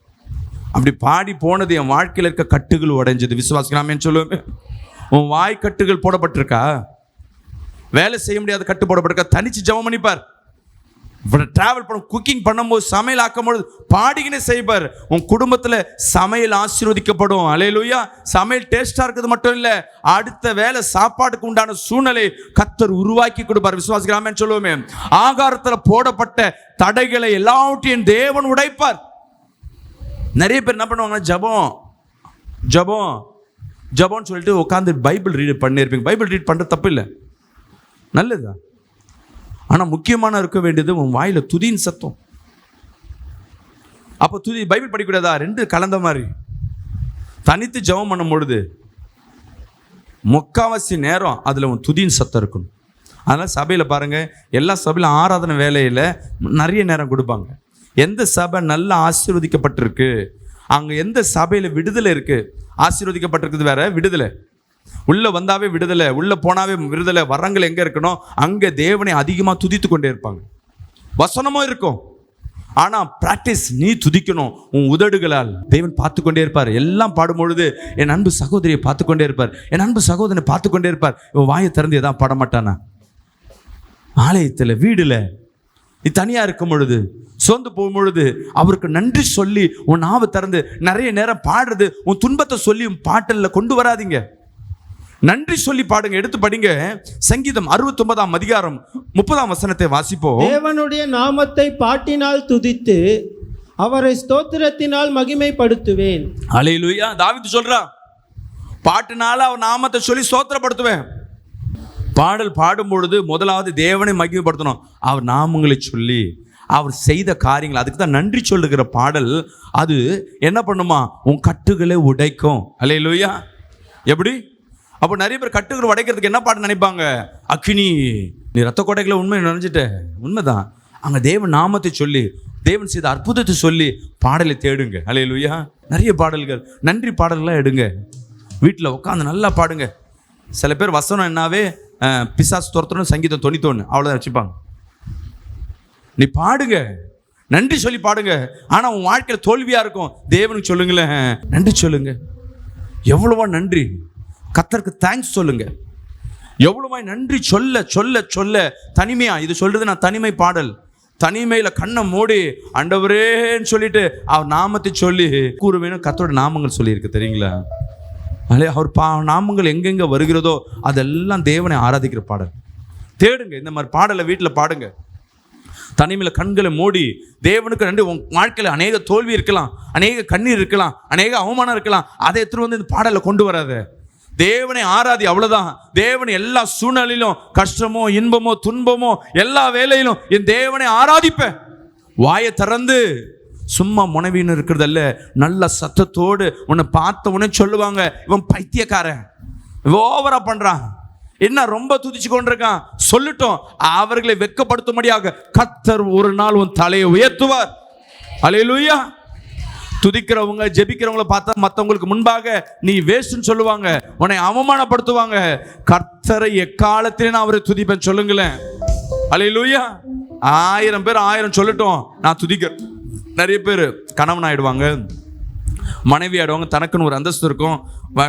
அப்படி பாடி போனது என் வாழ்க்கையில் இருக்க கட்டுகள் உடைஞ்சது. விசுவாசிக்கலாமேன்னு சொல்லுவேன். உன் வாய் கட்டுகள் போடப்பட்டிருக்கா? வேலை செய்ய முடியாத கட்டு போடப்பட்டிருக்கா? தனிச்சு ஜெபம் பண்ணிப்பார். டிராவல் பண்ண, குக்கிங் பண்ணும்போது, சமையல் ஆக்கும்போது பாடிக்கினே செய்வார். உன் குடும்பத்தில் சமையல் ஆசீர்வதிக்கப்படும். அல்லேலூயா. சமையல் டேஸ்டாக இருக்கிறது மட்டும் இல்லை, அடுத்த வேலை சாப்பாட்டுக்கு உண்டான சூழ்நிலை கர்த்தர் உருவாக்கி கொடுப்பார். விசுவாசிக்கலாமேன்னு சொல்லுவோமே. ஆகாரத்தில் போடப்பட்ட தடைகளை எல்லாவற்றையும் தேவன் உடைப்பார். நிறைய பேர் என்ன பண்ணுவாங்கன்னா ஜபம் ஜபம் ஜபம்னு சொல்லிட்டு உட்காந்து பைபிள் ரீட் பண்ணியிருப்பீங்க. பைபிள் ரீட் பண்ணுறது தப்பு இல்லை, நல்லதுதான். ஆனால் முக்கியமான இருக்க வேண்டியது உன் வாயில் துதியின் சத்தம். அப்போ துதி பைபிள் படிக்கூடாதா? 2 கலந்த மாதிரி. தனித்து ஜெபம் பண்ணும் பொழுது முக்காவாசி நேரம் அதில் உன் துதியின் சத்தம் இருக்கணும். அதனால் சபையில் பாருங்கள், எல்லா சபையிலும் ஆராதனை வேலையில் நிறைய நேரம் கொடுப்பாங்க. எந்த சபை நல்லா ஆசீர்வதிக்கப்பட்டிருக்கு, அங்கே எந்த சபையில் விடுதலை இருக்குது, ஆசீர்வதிக்கப்பட்டிருக்குது வேற, விடுதலை உள்ளே வந்தாவே விடுதலை, உள்ளே போனாவே விடுதலை, வரங்கள் எங்கே இருக்கணும் அங்கே தேவனை அதிகமாக துதித்து கொண்டே இருப்பாங்க. வசனமும் இருக்கும், ஆனால் ப்ராக்டிஸ், நீ துதிக்கணும். உன் உதடுகளால் தேவன் பார்த்து கொண்டே இருப்பார். எல்லாம் பாடும்பொழுது என் அன்பு சகோதரியை பார்த்து கொண்டே இருப்பார், என் அன்பு சகோதரனை பார்த்து கொண்டே இருப்பார். இவன் வாயை திறந்து எதாவது பாட மாட்டானா? ஆலயத்தில், வீடில், நீ தனியாக இருக்கும் பொழுது, சோர்ந்து போகும் பொழுது அவருக்கு நன்றி சொல்லி உன் நாவை திறந்து நிறைய நேரம் பாடுறது. உன் துன்பத்தை சொல்லி பாட்டலில் கொண்டு வராதிங்க, நன்றி சொல்லி பாடுங்க. எடுத்து படிங்க. சங்கீதம் 69ஆம் அதிகாரம் 30ஆம் வசனத்தை வாசிப்போம். தேவனுடைய நாமத்தை பாட்டினால் துதித்து அவரை ஸ்தோத்திரத்தினால் மகிமைப்படுத்துவேன். அல்லேலூயா. தாவீது சொல்றான், பாட்டினால அவர் நாமத்தை சொல்லி ஸ்தோத்திரப்படுத்துவேன். பாடல் பாடும் பொழுது முதலாவது தேவனை மகிமைப்படுத்தணும். அவர் நாமங்களை சொல்லி அவர் செய்த காரியங்கள், அதுக்கு தான் நன்றி சொல்லுகிற பாடல். அது என்ன பண்ணுமா? உன் கட்டுகளை உடைக்கும். அல்லேலூயா. எப்படி? அப்போ நிறைய பேர் கட்டுகளை உடைக்கிறதுக்கு என்ன பாட்டு நினைப்பாங்க? அக்கினி, நீ ரத்த கோட்டைகளை உண்மை நினைச்சிட்ட. உண்மைதான். அங்கே தேவன் நாமத்தை சொல்லி, தேவன் செய்த அற்புதத்தை சொல்லி பாடலை தேடுங்க. அல்லேலூயா. நிறைய பாடல்கள், நன்றி பாடல்கள்லாம் எடுங்க. வீட்டில் உட்காந்து நல்லா பாடுங்க. சில பேர் வசனம் என்னாவே பிசாசு துரத்தணும், சங்கீதம் 91 அவ்வளோதான் வச்சுப்பாங்க. நீ பாடுங்க, நன்றி சொல்லி பாடுங்க. ஆனால் உன் வாழ்க்கையில் தோல்வியாக இருக்கும், தேவனுக்கு சொல்லுங்களேன், நன்றி சொல்லுங்க. எவ்வளவா நன்றி, கர்த்தருக்கு தேங்க்ஸ் சொல்லுங்க. எவ்வளவா நன்றி சொல்ல சொல்ல சொல்ல தனிமையா, இது சொல்றது நான் தனிமை பாடல். தனிமையில் கண்ணை மூடி ஆண்டவரேன்னு சொல்லிட்டு அவர் நாமத்தை சொல்லி கூறுவேணும். கர்த்தரோட நாமங்கள் சொல்லியிருக்கு தெரியுங்களா? அல்லே, அவர் நாமங்கள் எங்கெங்கே வருகிறதோ அதெல்லாம் தேவனை ஆராதிக்கிற பாடல். தேடுங்க, இந்த மாதிரி பாடலை வீட்டில் பாடுங்க. தனிமையில் கண்களை மூடி தேவனுக்கு நன்றி. உன் வாழ்க்கையில் அநேக தோல்வி இருக்கலாம், அநேக கண்ணீர் இருக்கலாம், அநேக அவமானம் இருக்கலாம். அதை எடுத்துட்டு வந்து இந்த பாடலை கொண்டு வராத. தேவனை ஆராதி, அவ்வளவுதான். தேவனை எல்லா சூழ்நிலையிலும், கஷ்டமோ இன்பமோ துன்பமோ எல்லா வேலையிலும் என் தேவனை ஆராதிப்பேன். வாயை திறந்து சும்மா முனைவின்னு இருக்கிறதல்ல, நல்ல சத்தத்தோடு உன்னை பார்த்த உடனே சொல்லுவாங்க, இவன் பைத்தியக்காரன், ஓவரா பண்றான், என்ன ரொம்ப துதிச்சு கொண்டிருக்கான், சொல்லட்டும். அவர்களை வெட்கப்படுத்தும்படியாக கர்த்தர் ஒரு நாள் உன் தலையை உயர்த்துவார். அல்லேலூயா. துதிக்கிறவங்க ஜெபிக்கிறவங்களை பார்த்தா மற்றவங்களுக்கு முன்பாக நீ வேஸ்ட்னு சொல்லுவாங்க, உன்னை அவமானப்படுத்துவாங்க. கர்த்தரை எக்காலத்திலே நான் அவரை துதிப்பேன் சொல்லுங்களேன். அல்லேலூயா. 1000 பேர் 1000 சொல்லட்டும், நான் துதிக்கிறேன். நிறைய பேர் கணவன் ஆயிடுவாங்க, மனைவி ஆயிடுவாங்க, தனக்குன்னு ஒரு அந்தஸ்து இருக்கும்,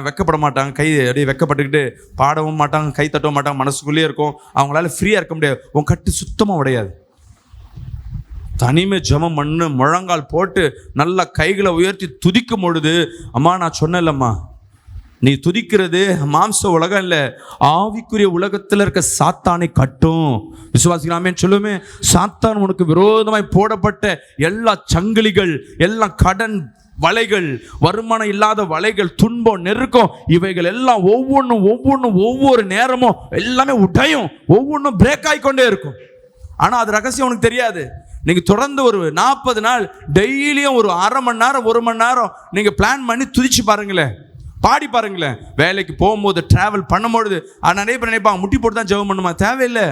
வெக்கப்பட மாட்டாங்க, கை அப்படியே வெக்கப்பட்டுக்கிட்டு பாடவும் மாட்டாங்க, கை தட்டவும் மாட்டாங்க, மனசுக்குள்ளேயே இருக்கும். அவங்களால ஃப்ரீயாக இருக்க முடியாது. உன் கட்டு சுத்தமாக உடையாது. தனிமை ஜெபம் பண்ணு, முழங்கால் போட்டு நல்லா கைகளை உயர்த்தி துதிக்கும் பொழுது, அம்மா நான் சொன்னேன்லம்மா, நீ துதிக்கிறது மாம்ச உலகம் இல்லை, ஆவிக்குரிய உலகத்தில் இருக்க சாத்தானை கட்டும். விசுவாசிக்கலாமே சொல்லுமே. சாத்தான் உனக்கு விரோதமாய் போடப்பட்ட எல்லா சங்கிலிகள், எல்லா கடன் வலைகள், வருமானம் இல்லாத வலைகள், துன்பம், நெருக்கம், இவைகள் எல்லாம் ஒவ்வொன்றும் ஒவ்வொரு நேரமும் எல்லாமே உடையும், ஒவ்வொன்றும் பிரேக் ஆகிக்கொண்டே இருக்கும். ஆனால் அது ரகசியம் உனக்கு தெரியாது. நீங்கள் தொடர்ந்து ஒரு 40 நாள் டெய்லியும் ஒரு அரை மணி நேரம் 1 மணி நேரம் நீங்கள் பிளான் பண்ணி துதிச்சு பாருங்களேன், பாடி பாருங்களேன். வேலைக்கு போகும்போது, டிராவல் பண்ணும்பொழுது, நிறைய பேர் நினைப்பாங்க முட்டி போட்டு தான் ஜெபம் பண்ணுமா. தேவையில்லை.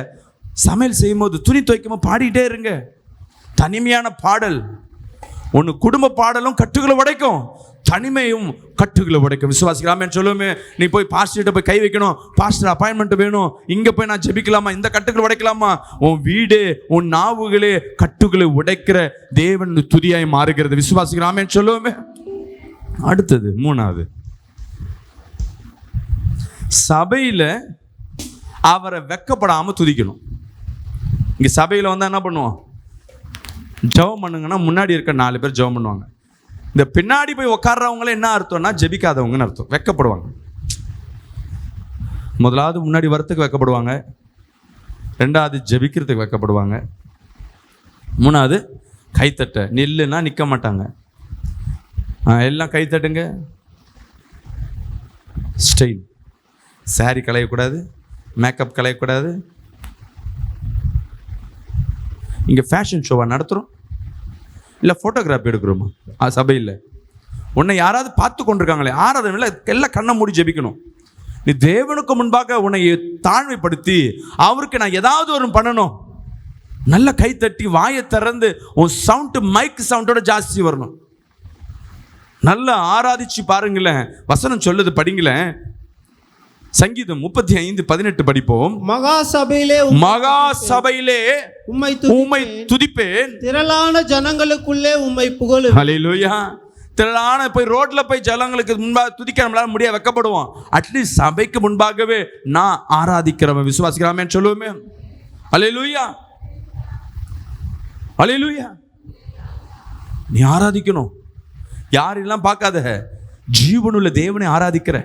சமையல் செய்யும்போது, துணி துவைக்கும்போது பாடிட்டே இருங்க. தனிமையான பாடல் ஒன்று குடும்ப பாடலும் கட்டுகளை உடைக்கும், தனிமையும் கட்டுகளை உடைக்கும். விசுவாசிக்கலாமே சொல்லுமே. நீ போய் பாஸ்டர்கிட்ட போய் கை வைக்கணும், பாஸ்டர் அப்பாயின்மெண்ட் வேணும், இங்கே போய் நான் ஜெபிக்கலாமா, இந்த கட்டுகளை உடைக்கலாமா. உன் வீடு, உன் நாவுகளே கட்டுகளை உடைக்கிற தேவன் துதியாய் மாறுகிறது. விசுவாசிக்கலாமே சொல்லுவோமே. அடுத்தது 3வது, சபையில் அவரை வெக்கப்படாமல் துதிக்கணும். இங்கே சபையில் வந்தால் என்ன பண்ணுவோம், ஜெபம் பண்ணுங்கன்னா முன்னாடி இருக்க 4 பேர் ஜெபம் பண்ணுவாங்க. இந்த பின்னாடி போய் உட்கார்றவங்களே என்ன அர்த்தம்னா ஜெபிக்காதவங்கன்னு அர்த்தம், வெக்கப்படுவாங்க. முதலாவது முன்னாடி வரத்துக்கு வெக்கப்படுவாங்க, 2வது ஜெபிக்கிறதுக்கு வெக்கப்படுவாங்க, 3வது கைத்தட்ட. நில்லுன்னா நிற்க மாட்டாங்க. எல்லாம் கைத்தட்டுங்க. ஸ்டைல், சாரி களையக்கூடாது, மேக்கப் களையக்கூடாது. இங்கே ஃபேஷன் ஷோவாக நடத்துகிறோம் இல்லை ஃபோட்டோகிராஃபி எடுக்கிறோமா சபையில்? உன்னை யாராவது பார்த்து கொண்டிருக்காங்களே, ஆராதனை எல்லாம் கண்ணை மூடி ஜெபிக்கணும். நீ தேவனுக்கு முன்பாக உன்னை தாழ்மைப்படுத்தி அவருக்கு நான் ஏதாவது ஒரு பண்ணணும். நல்ல கை தட்டி வாயை திறந்து உன் சவுண்டு மைக் சவுண்டோட ஜாஸ்தி வரணும். நல்லா ஆராதிச்சு பாருங்களேன். வசனம் சொல்லுது, படிங்களேன். சங்கீதம் 35:18 படிப்போம். மகா சபையிலே உம்மை துதிப்பேன், திரளான ஜனங்களுக்குள்ளே உம்மை புகழுவேன். ஹல்லேலூயா. திரளான போய் ரோட்ல போய் ஜனங்களுக்கு முன்பாக துதிக்க நம்மளால முடியாது, வெக்கப்படுவோம். அட்லீஸ்ட் சபைக்கு முன்பாகவே நான் ஆராதிக்கிறவன். விசுவாசிக்கிறாமே சொல்லுவோமே. ஹல்லேலூயா, ஹல்லேலூயா. நீ ஆராதிக்கணும். யாரெல்லாம் பார்க்காத, ஜீவனுள்ள தேவனை ஆராதிக்கிற.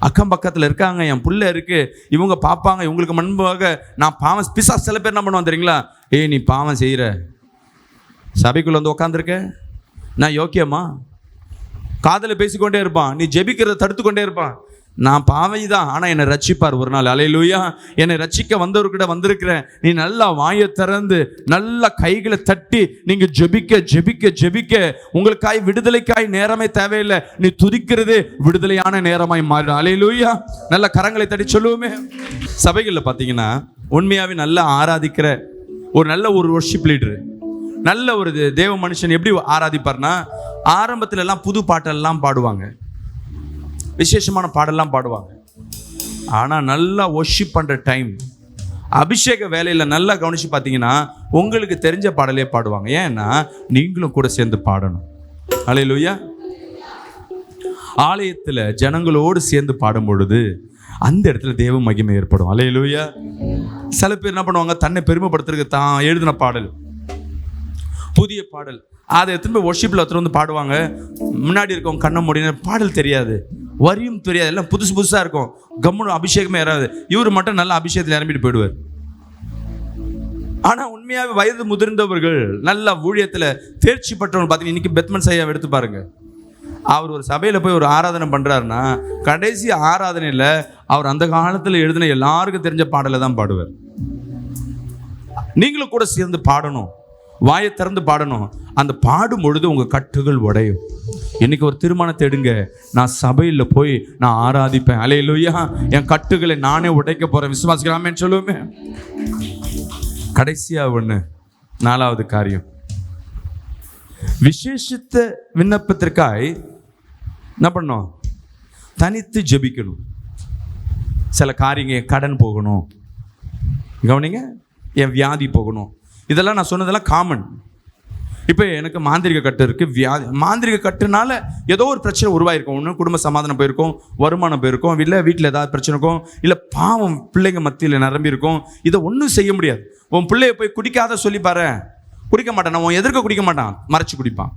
அக்கம் பக்கத்தில் இருக்காங்க, என் புள்ள இருக்கு, இவங்க பார்ப்பாங்க, இவங்களுக்கு முன்பாக நான் பாவம். பிசாசு சில பேர் என்ன பண்ணுவான் தெரியுங்களா, நீ பாவம் செய்கிற, சபைக்குள்ள வந்து உட்காந்துருக்க, நான் யோக்கியமா? காதலை பேசிக்கொண்டே இருப்பான், நீ ஜெபிக்கிறத தடுத்து கொண்டே இருப்பான். நான் பாவை தான், ஆனால் என்னை ரட்சிப்பார் ஒரு நாள். அல்லேலூயா. என்னை ரட்சிக்க வந்தவர்கிட்ட வந்திருக்கிறேன். நீ நல்லா வாயை திறந்து நல்லா கைகளை தட்டி நீங்கள் ஜெபிக்க ஜெபிக்க ஜெபிக்க உங்களுக்காய் விடுதலைக்காய் நேரமே தேவையில்லை. நீ துதிக்கிறது விடுதலையான நேரமாய் மாறிடும். அல்லேலூயா. நல்ல கரங்களை தட்டி சொல்லுவோமே. சபைகளில் பார்த்தீங்கன்னா உண்மையாகவே நல்லா ஆராதிக்கிற நல்ல ஒரு வொர்ஷிப் லீடரு, நல்ல ஒரு தேவ மனுஷன் எப்படி ஆராதிப்பார்னா, ஆரம்பத்துல எல்லாம் புது பாட்டெல்லாம் பாடுவாங்க, விசேஷமான பாடெல்லாம் பாடுவாங்க. ஆனால் நல்லா வொர்ஷிப் பண்ணுற டைம், அபிஷேக வேலையில் நல்லா கவனித்து பார்த்தீங்கன்னா உங்களுக்கு தெரிஞ்ச பாடலே பாடுவாங்க. ஏன்னா நீங்களும் கூட சேர்ந்து பாடணும். அல்லேலூயா. ஆலயத்தில் ஜனங்களோடு சேர்ந்து பாடும் பொழுது அந்த இடத்துல தேவ மகிமை ஏற்படும். அல்லேலூயா. சில பேர் என்ன பண்ணுவாங்க, தன்னை பெருமைப்படுத்துறதுக்கு தான் எழுதின பாடல், புதிய பாடல், அதை எடுத்துன்னு போய் வொர்ஷிப்பில் ஒருத்தர் வந்து பாடுவாங்க. முன்னாடி இருக்கவங்க கண்ண முடியும், பாடல் தெரியாது, வரியும் தெரியாது, எல்லாம் புதுசு புதுசாக இருக்கும். கம்முன்னு அபிஷேகமே ஏறாது. இவர் மட்டும் நல்லா அபிஷேகத்தில் இறம்பிட்டு போயிடுவார். ஆனால் உண்மையாகவே வயது முதிர்ந்தவர்கள், நல்ல ஊழியத்தில் தேர்ச்சி பெற்றவங்க பார்த்தீங்கன்னா, இன்னைக்கு பெத்மன் ஐயாவை எடுத்து பாருங்க. அவர் ஒரு சபையில் போய் ஒரு ஆராதனை பண்ணுறாருன்னா, கடைசி ஆராதனையில் அவர் அந்த காலத்தில் எழுதின எல்லாருக்கும் தெரிஞ்ச பாடலை தான் பாடுவார். நீங்களும் கூட சேர்ந்து பாடணும், வாயை திறந்து பாடணும். அந்த பாடும் பொழுது உங்கள் கட்டுகள் உடையும். இன்னைக்கு ஒரு திருமணத்தை எடுங்க, நான் சபையில் போய் நான் ஆராதிப்பேன், அல்லேலூயா, என் கட்டுகளை நானே உடைக்க போகிறேன், விசுவாசிக்கலாமேன்னு சொல்லுவோமே. கடைசியாக ஒன்று, 4வது காரியம், விசேஷித்த விண்ணப்பத்திற்காய் என்ன பண்ணணும்? தனித்து ஜெபிக்கணும். சில காரியங்க, என் கடன் போகணும், கவனிங்க, என் வியாதி போகணும், இதெல்லாம் நான் சொன்னதெல்லாம் காமன். இப்போ எனக்கு மாந்திரிக கட்டு இருக்குது, வியாதி, மாந்திரிக கட்டுனால ஏதோ ஒரு பிரச்சனை உருவாயிருக்கும். ஒன்று குடும்ப சமாதானம் போயிருக்கும், வருமானம் போயிருக்கும், இல்லை வீட்டில் ஏதாவது பிரச்சனை இருக்கும், இல்லை பாவம் பிள்ளைங்க மத்தியில் நிரம்பி இருக்கும். இதை ஒன்றும் செய்ய முடியாது. உன் பிள்ளைய போய் குடிக்காத சொல்லி பாரு, குடிக்க மாட்டான். நான் உன் எதிர்க்க குடிக்க மாட்டான், மறைச்சு குடிப்பான்.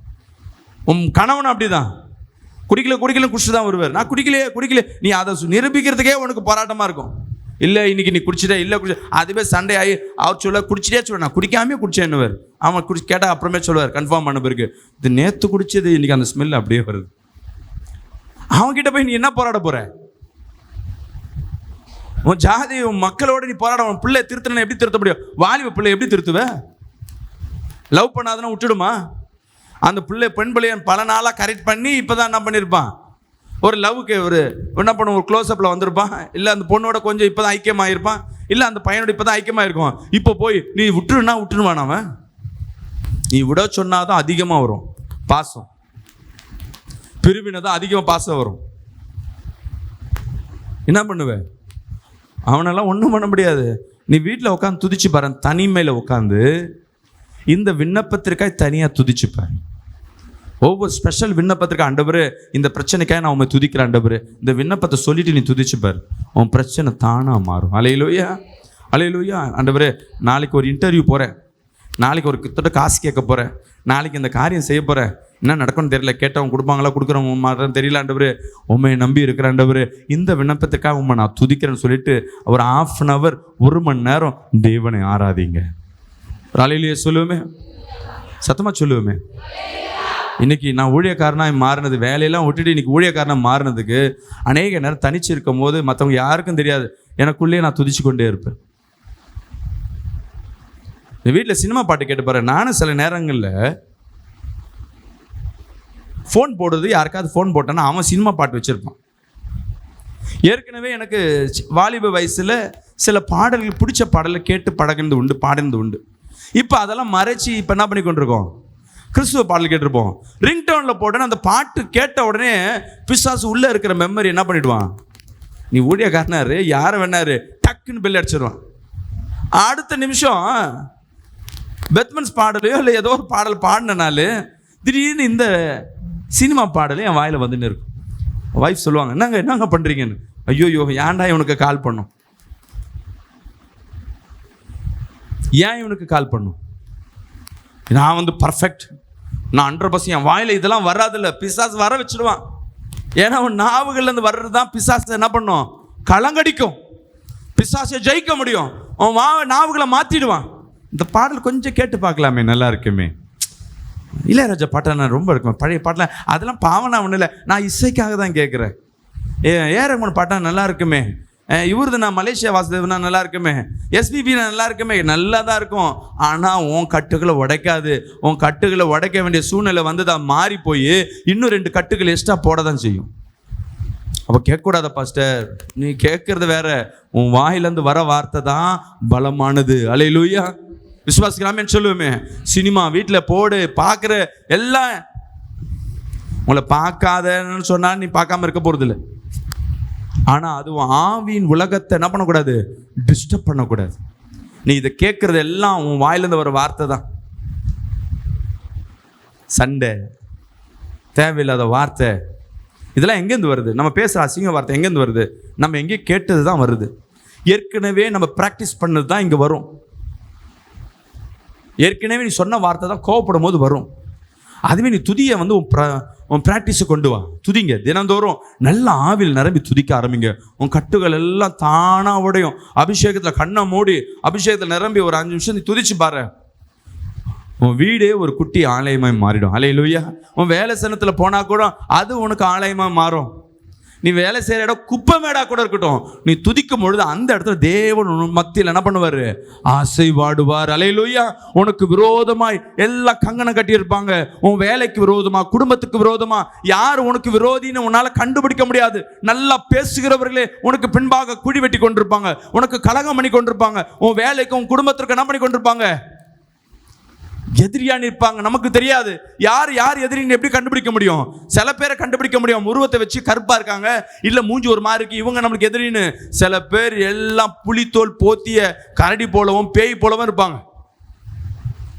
உன் கணவன் அப்படிதான், குடிக்கல குடிச்சிட்டு தான் வருவார். நான் குடிக்கலையே நீ அதை நிரூபிக்கிறதுக்கே உனக்கு போராட்டமாக இருக்கும். இல்லை இன்னைக்கு நீ குடிச்சிட்டே, இல்லை அதுவே சண்டே ஆகி அவர் சொல்ல குடிச்சிட்டே சொல்ல, நான் குடிக்காமே குடிச்சேன்னுவார். அவன் கேட்டால் அப்புறமே சொல்லுவார், கன்ஃபார்ம் பண்ண பிறகு, இது நேற்று குடிச்சது இன்னைக்கு அந்த ஸ்மெல் அப்படியே வருது. அவன்கிட்ட போய் நீ என்ன போராட போற? உன் ஜாதி உன் மக்களோட நீ போராட. உன் பிள்ளை திருத்தணும், எப்படி திருத்த முடியும்? வாலிப பிள்ளை எப்படி திருத்துவ? லவ் பண்ணாதுன்னா விட்டுடுமா? அந்த பிள்ளை பெண் பிள்ளைய பல நாளாக கரெக்ட் பண்ணி இப்போதான் என்ன பண்ணியிருப்பான், ஒரு லவ்வுக்கு ஒரு என்ன பண்ணுவோம், ஒரு க்ளோஸ்அப்பில் வந்திருப்பான். இல்லை அந்த பொண்ணோட கொஞ்சம் இப்போ தான் ஐக்கியமாகிருப்பான், இல்லை அந்த பையனோட இப்போ தான் ஐக்கியமாகிருக்கும். இப்போ போய் நீ விட்டுருவான். அவன் நீ விட சொன்னாதான் அதிகமாக வரும் பாசம், பிரிவினதான் அதிகமாக பாசம் வரும். என்ன பண்ணுவேன்? அவனெல்லாம் ஒன்றும் பண்ண முடியாது. நீ வீட்டில் உட்காந்து துதிச்சு பாரு, தனிமையில் உட்காந்து இந்த விண்ணப்பத்திற்காய் தனியாக துதிச்சு பாரு. ஒவ்வொரு ஸ்பெஷல் விண்ணப்பத்திற்கு, ஆண்டவரே இந்த பிரச்சனைக்காக நான் உண்மை துதிக்கிறேன், ஆண்டவரே இந்த விண்ணப்பத்தை சொல்லிட்டு நீ துதிச்சு பாரு, உன் பிரச்சனை தானாக மாறும். அல்லேலூயா, அல்லேலூயா. ஆண்டவரே நாளைக்கு ஒரு இன்டர்வியூ போகிறேன், நாளைக்கு ஒரு கிட்ட காசு கேட்க போகிறேன், நாளைக்கு இந்த காரியம் செய்ய போகிறேன், என்ன நடக்கும்னு தெரியல, கேட்டவங்க கொடுப்பாங்களா கொடுக்குறவங்க மாறன்னு தெரியல, ஆண்டவரே உண்மையை நம்பி இருக்கிற ஆண்டவரே, இந்த விண்ணப்பத்திற்காக உண்மை நான் துதிக்கிறேன்னு சொல்லிட்டு ஒரு 1/2 an hour, 1 மணி நேரம் தேவனை ஆராதிங்க. அல்லேலூயா சொல்லுவோமே, சத்தமாக சொல்லுவோமே. இன்னைக்கு நான் ஊழியக்காரனாக மாறினது, வேலையெல்லாம் விட்டுட்டு இன்னைக்கு ஊழியக்காரனாக மாறினதுக்கு அநேக நேரம் தனிச்சு இருக்கும் போது மற்றவங்க யாருக்கும் தெரியாது, எனக்குள்ளேயே நான் துதிச்சு கொண்டே இருப்பேன். வீட்டில் சினிமா பாட்டு கேட்டு பாரு. நானும் சில நேரங்களில் ஃபோன் போடுறது, யாருக்காவது ஃபோன் போட்டேன்னா அவன் சினிமா பாட்டு வச்சுருப்பான். ஏற்கனவே எனக்கு வாலிப வயசில் சில பாடல்கள், பிடிச்ச பாடலை கேட்டு பழகினது உண்டு, பாடினது உண்டு. இப்போ அதெல்லாம் மறைச்சி இப்போ என்ன பண்ணி கொண்டிருக்கோம், கிறிஸ்துவ பாடல் கேட்டிருப்போம். ரிங்டோனில் போட்டோன்னா அந்த பாட்டு கேட்ட உடனே பிசாசு உள்ளே இருக்கிற மெமரி என்ன பண்ணிவிடுவான், நீ ஊழியக்காரனாரு யாரை வேணாரு டக்குன்னு பெல் அடிச்சிடுவான். அடுத்த நிமிஷம் பெத்மன்ஸ் பாடலையோ இல்லை ஏதோ ஒரு பாடல் பாடினாலே திடீர்னு இந்த சினிமா பாடலே என் வாயில் வந்துன்னு இருக்கும். வைஃப் சொல்லுவாங்க, என்னங்க பண்ணுறீங்கன்னு. ஐயோ ஏன்டா இவனுக்கு கால் பண்ணும், ஏன் இவனுக்கு கால் பண்ணும்? நான் பர்ஃபெக்ட், நான் 100%, என் வாயில் இதெல்லாம் வராதில்ல, பிசாசு வர வச்சிடுவான். ஏன்னா அவன் நாவுகள்லேருந்து வர்றது தான் பிசாசு என்ன பண்ணும், களங்கடிக்கும். பிசாசை ஜெயிக்க முடியும், அவன் நாவுகளை மாற்றிடுவான். இந்த பாடல் கொஞ்சம் கேட்டு பார்க்கலாமே, நல்லா இருக்குமே. இளையராஜா பாட்டை நான் ரொம்ப இருக்குமே, பழைய பாட்டில் அதெல்லாம் பாவனா ஒன்றும் இல்லை, நான் இசைக்காக தான் கேட்குறேன். ரஹ்மான் பாட்டா நல்லா இருக்குமே, இவருது நான் மலேசியா வாசுதேவனா நல்லா இருக்குமே, எஸ்பிபி நல்லா இருக்குமே, நல்லா தான் இருக்கும். ஆனால் உன் கட்டுகளை உடைக்காது. உன் கட்டுகளை உடைக்க வேண்டிய சூழ்நிலை வந்து தான் மாறி போய் இன்னும் 2 கட்டுகள் எக்ஸ்ட்ரா போட தான் செய்யும். அப்போ கேட்கக்கூடாத பாஸ்டர், நீ கேட்கறது வேற, உன் வாயிலேருந்து வர வார்த்தை தான் பலமானது. அல்லேலூயா, விசுவாசிக்கலாமேன்னு சொல்லுவோமே. சினிமா வீட்டில் போடு, பார்க்குற எல்லாம் உங்களை பார்க்காதன்னு சொன்னால் நீ பார்க்காம இருக்க போகிறதில்ல. ஆனால் அதுவும் ஆவியின் உலகத்தை என்ன பண்ணக்கூடாது, டிஸ்டர்ப் பண்ணக்கூடாது. நீ இதை கேட்குறது எல்லாம் உன் வாயிலேருந்து வர வார்த்தை தான். சண்டை, தேவையில்லாத வார்த்தை, இதெல்லாம் எங்கேருந்து வருது? நம்ம பேசுகிற அசிங்க வார்த்தை எங்கேருந்து வருது? நம்ம எங்கேயே கேட்டது தான் வருது. ஏற்கனவே நம்ம ப்ராக்டிஸ் பண்ணது தான் இங்கே வரும். ஏற்கனவே நீ சொன்ன வார்த்தை தான் கோவப்படும் போது வரும். அதுவே நீ துதியை உன் ப்ராக்டிஸை கொண்டு வா. துதிங்க தினந்தோறும், நல்ல ஆவியில் நிரம்பி துதிக்க ஆரம்பிங்க. உன் கட்டுகள் எல்லாம் தானாக உடையும். அபிஷேகத்தில் கண்ணை மூடி அபிஷேகத்தில் நிரம்பி ஒரு 5 நிமிஷம் நீ துதிச்சு பாரு, உன் வீடே ஒரு குட்டி ஆலயமாய் மாறிடும். அல்லேலூயா. உன் வேலை சனத்தில் போனால் கூட அது உனக்கு ஆலயமாக மாறும். நீ வேலை செய்கிற இடம் குப்பை மேடா கூட இருக்கட்டும், நீ துதிக்கும் பொழுது அந்த இடத்துல தேவன் மத்தியில் என்ன பண்ணுவார்? ஆசைவாடுவார். அல்லேலூயா. உனக்கு விரோதமாய் எல்லாம் கங்கணம் கட்டியிருப்பாங்க. உன் வேலைக்கு விரோதமா, குடும்பத்துக்கு விரோதமா, யார் உனக்கு விரோதின்னு உன்னால் கண்டுபிடிக்க முடியாது. நல்லா பேசுகிறவர்களே உனக்கு பின்பாக குழி வெட்டி கொண்டிருப்பாங்க, உனக்கு கலகம் பண்ணி கொண்டிருப்பாங்க, உன் வேலைக்கு உன் குடும்பத்திற்கு என்ன பண்ணி கொண்டிருப்பாங்க? எதிரியா நிற்பாங்க. நமக்கு தெரியாது யார் யார் எதிரின்னு எப்படி கண்டுபிடிக்க முடியும்? சில பேரை கண்டுபிடிக்க முடியும், உருவத்தை வச்சு கருப்பா இருக்காங்க, இல்ல மூஞ்சி ஒரு மாதிரி இருக்கு, இவங்க நம்மளுக்கு எதிரின்னு. சில பேர் எல்லாம் புலித்தோல் போத்திய கரடி போலவும் பேய் போலவும் இருப்பாங்க,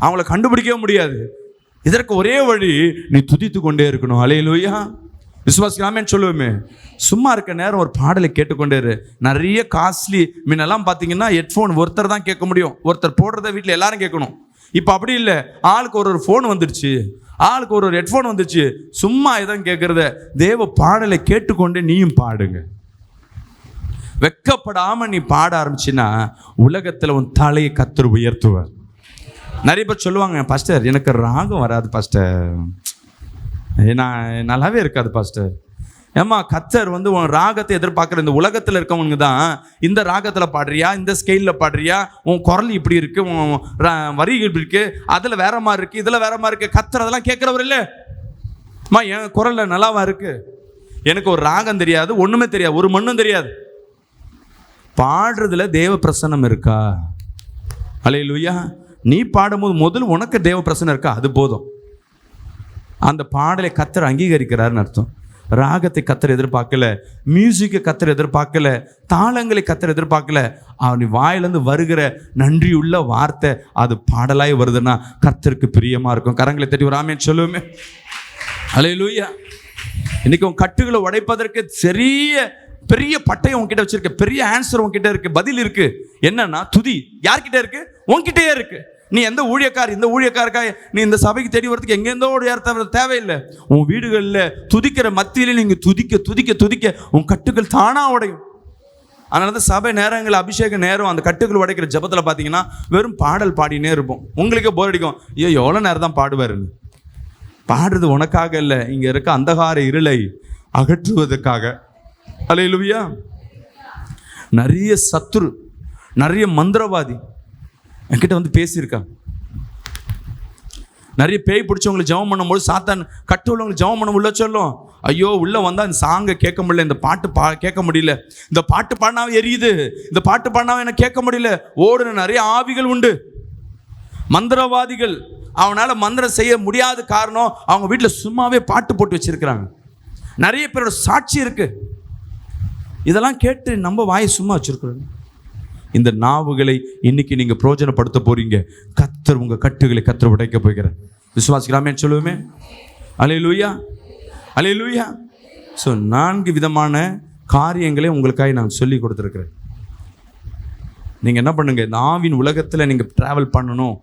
அவங்கள கண்டுபிடிக்கவே முடியாது. இதற்கு ஒரே வழி, நீ துதித்து கொண்டே இருக்கணும். அல்லேலூயா. விசுவாசிக்கலாமேன்னு சொல்லுவோமே. சும்மா இருக்க நேரம் ஒரு பாடலை கேட்டுக்கொண்டே இரு. நிறைய காஸ்ட்லி முன்னெல்லாம் பார்த்தீங்கன்னா ஹெட்ஃபோன் ஒருத்தர் தான் கேட்க முடியும், ஒருத்தர் போடுறத வீட்டில் எல்லாரும் கேட்கணும். இப்போ அப்படி இல்லை, ஆளுக்கு ஒரு ஃபோன் வந்துடுச்சு, ஆளுக்கு ஒரு ஹெட்ஃபோன் வந்துடுச்சு. சும்மா இதான் கேட்குறத தேவ பாடலை கேட்டுக்கொண்டு நீயும் பாடுங்க. வெக்கப்படாமல் நீ பாட ஆரம்பிச்சின்னா உலகத்தில் உன் தலையை கர்த்தர் உயர்த்துவார். நிறைய பேர் சொல்லுவாங்க, பாஸ்டர் எனக்கு ராகம் வராது பாஸ்டர், நான் நல்லாவே இருக்காது பாஸ்டர். ஏம்மா, கர்த்தர் வந்து உன் ராகத்தை எதிர்பார்க்குற இந்த உலகத்தில் இருக்கவங்க தான் இந்த ராகத்தில் பாடுறியா, இந்த ஸ்கெயிலில் பாடுறியா, உன் குரல் இப்படி இருக்கு, உன் வரிகள் இப்படி இருக்கு, அதில் வேற மாதிரி இருக்கு, இதில் வேற மாதிரி இருக்கு. கர்த்தர் அதெல்லாம் கேட்குறவர் இல்லை. அம்மா, என் குரலில் நல்லாவா இருக்கு? எனக்கு ஒரு ராகம் தெரியாது, ஒன்றுமே தெரியாது, ஒரு மண்ணும் தெரியாது. பாடுறதுல தேவ பிரசன்னம் இருக்கா? அல்லேலூயா. நீ பாடும்போது முதல் உனக்கு தேவ பிரசன்னம் இருக்கா? அது போதும். அந்த பாடலை கர்த்தர் அங்கீகரிக்கிறாருன்னு அர்த்தம். ராகத்தை கர்த்தர் எதிர்பார்க்கல, மியூசிக்கை கர்த்தர் எதிர்பார்க்கல, தாளங்களை கர்த்தர் எதிர்பார்க்கல. அவன் வாயிலிருந்து வருகிற நன்றியுள்ள வார்த்தை அது பாடலாய் வருதுன்னா கர்த்தருக்கு பிரியமா இருக்கும். கரங்களை தட்டி ஒரு ஆமென் சொல்லுவோமே. அல்லேலூயா. இன்னைக்கு உன் கட்டுகளை உடைப்பதற்கு பெரிய பட்டயம் உன்கிட்ட வச்சிருக்க, பெரிய ஆன்சர் உன்கிட்ட இருக்கு, பதில் இருக்கு. என்னன்னா துதி. யார்கிட்ட இருக்கு? உன்கிட்டயே இருக்கு. நீ எந்த இந்த ஊழியக்காருக்காக நீ இந்த சபைக்கு தேடி வரதுக்கு எங்கேருந்தோ ஒரு இடத்த தேவையில்லை. உன் வீடுகளில் துதிக்கிற மத்தியிலே நீங்கள் துதிக்க துதிக்க துதிக்க உன் கட்டுகள் தானாக உடையும். அதனால தான் சபை நேரங்கள், அபிஷேக நேரம், அந்த கட்டுகள் உடைக்கிற ஜபத்தில் பார்த்தீங்கன்னா வெறும் பாடல் பாடினே இருப்போம். உங்களுக்கே போர் அடிக்கும், ஐயோ எவ்வளோ நேரம் தான் பாடுவார். பாடுறது உனக்காக இல்லை, இங்கே இருக்க அந்தகார இருளை அகற்றுவதற்காக. அல்லேலூயா. நிறைய சத்துரு, நிறைய மந்திரவாதி என்கிட்ட வந்து பேசியிருக்காங்க. நிறைய பேய் பிடிச்சவங்களை ஜெபம் பண்ணும்போது சாத்தான் கட்டு உள்ளவங்களை ஜெபம் பண்ண உள்ள சொல்லும், ஐயோ உள்ளே வந்தால் இந்த சாங்கை கேட்க முடியல, இந்த பாட்டு கேட்க முடியல, இந்த பாட்டு பாடினாவே எரியுது, இந்த பாட்டு பாடினாவே எனக்கு கேட்க முடியல. ஓடுன நிறைய ஆவிகள் உண்டு, மந்திரவாதிகள். அவனால் மந்திரம் செய்ய முடியாத காரணம் அவங்க வீட்டில் சும்மாவே பாட்டு போட்டு வச்சிருக்கிறாங்க. நிறைய பேரோட சாட்சி இருக்கு. இதெல்லாம் கேட்டு நம்ம வாயை சும்மா வச்சிருக்கிறோம். இந்த நாவுகளை இன்னைக்கு நீங்கள் பிரயோஜனப்படுத்த போறீங்க. கர்த்தர் உங்கள் கட்டுகளை கர்த்தர் உடைக்க போகிறார். விசுவாசிக்கலாமேன்னு சொல்லுவோமே. அல்லேலூயா. அல்லேலூயா. ஸோ 4 விதமான காரியங்களை உங்களுக்காக நான் சொல்லி கொடுத்துருக்கிறேன். நீங்கள் என்ன பண்ணுங்க, இந்த ஆவின் உலகத்தில் நீங்கள் ட்ராவல் பண்ணணும்,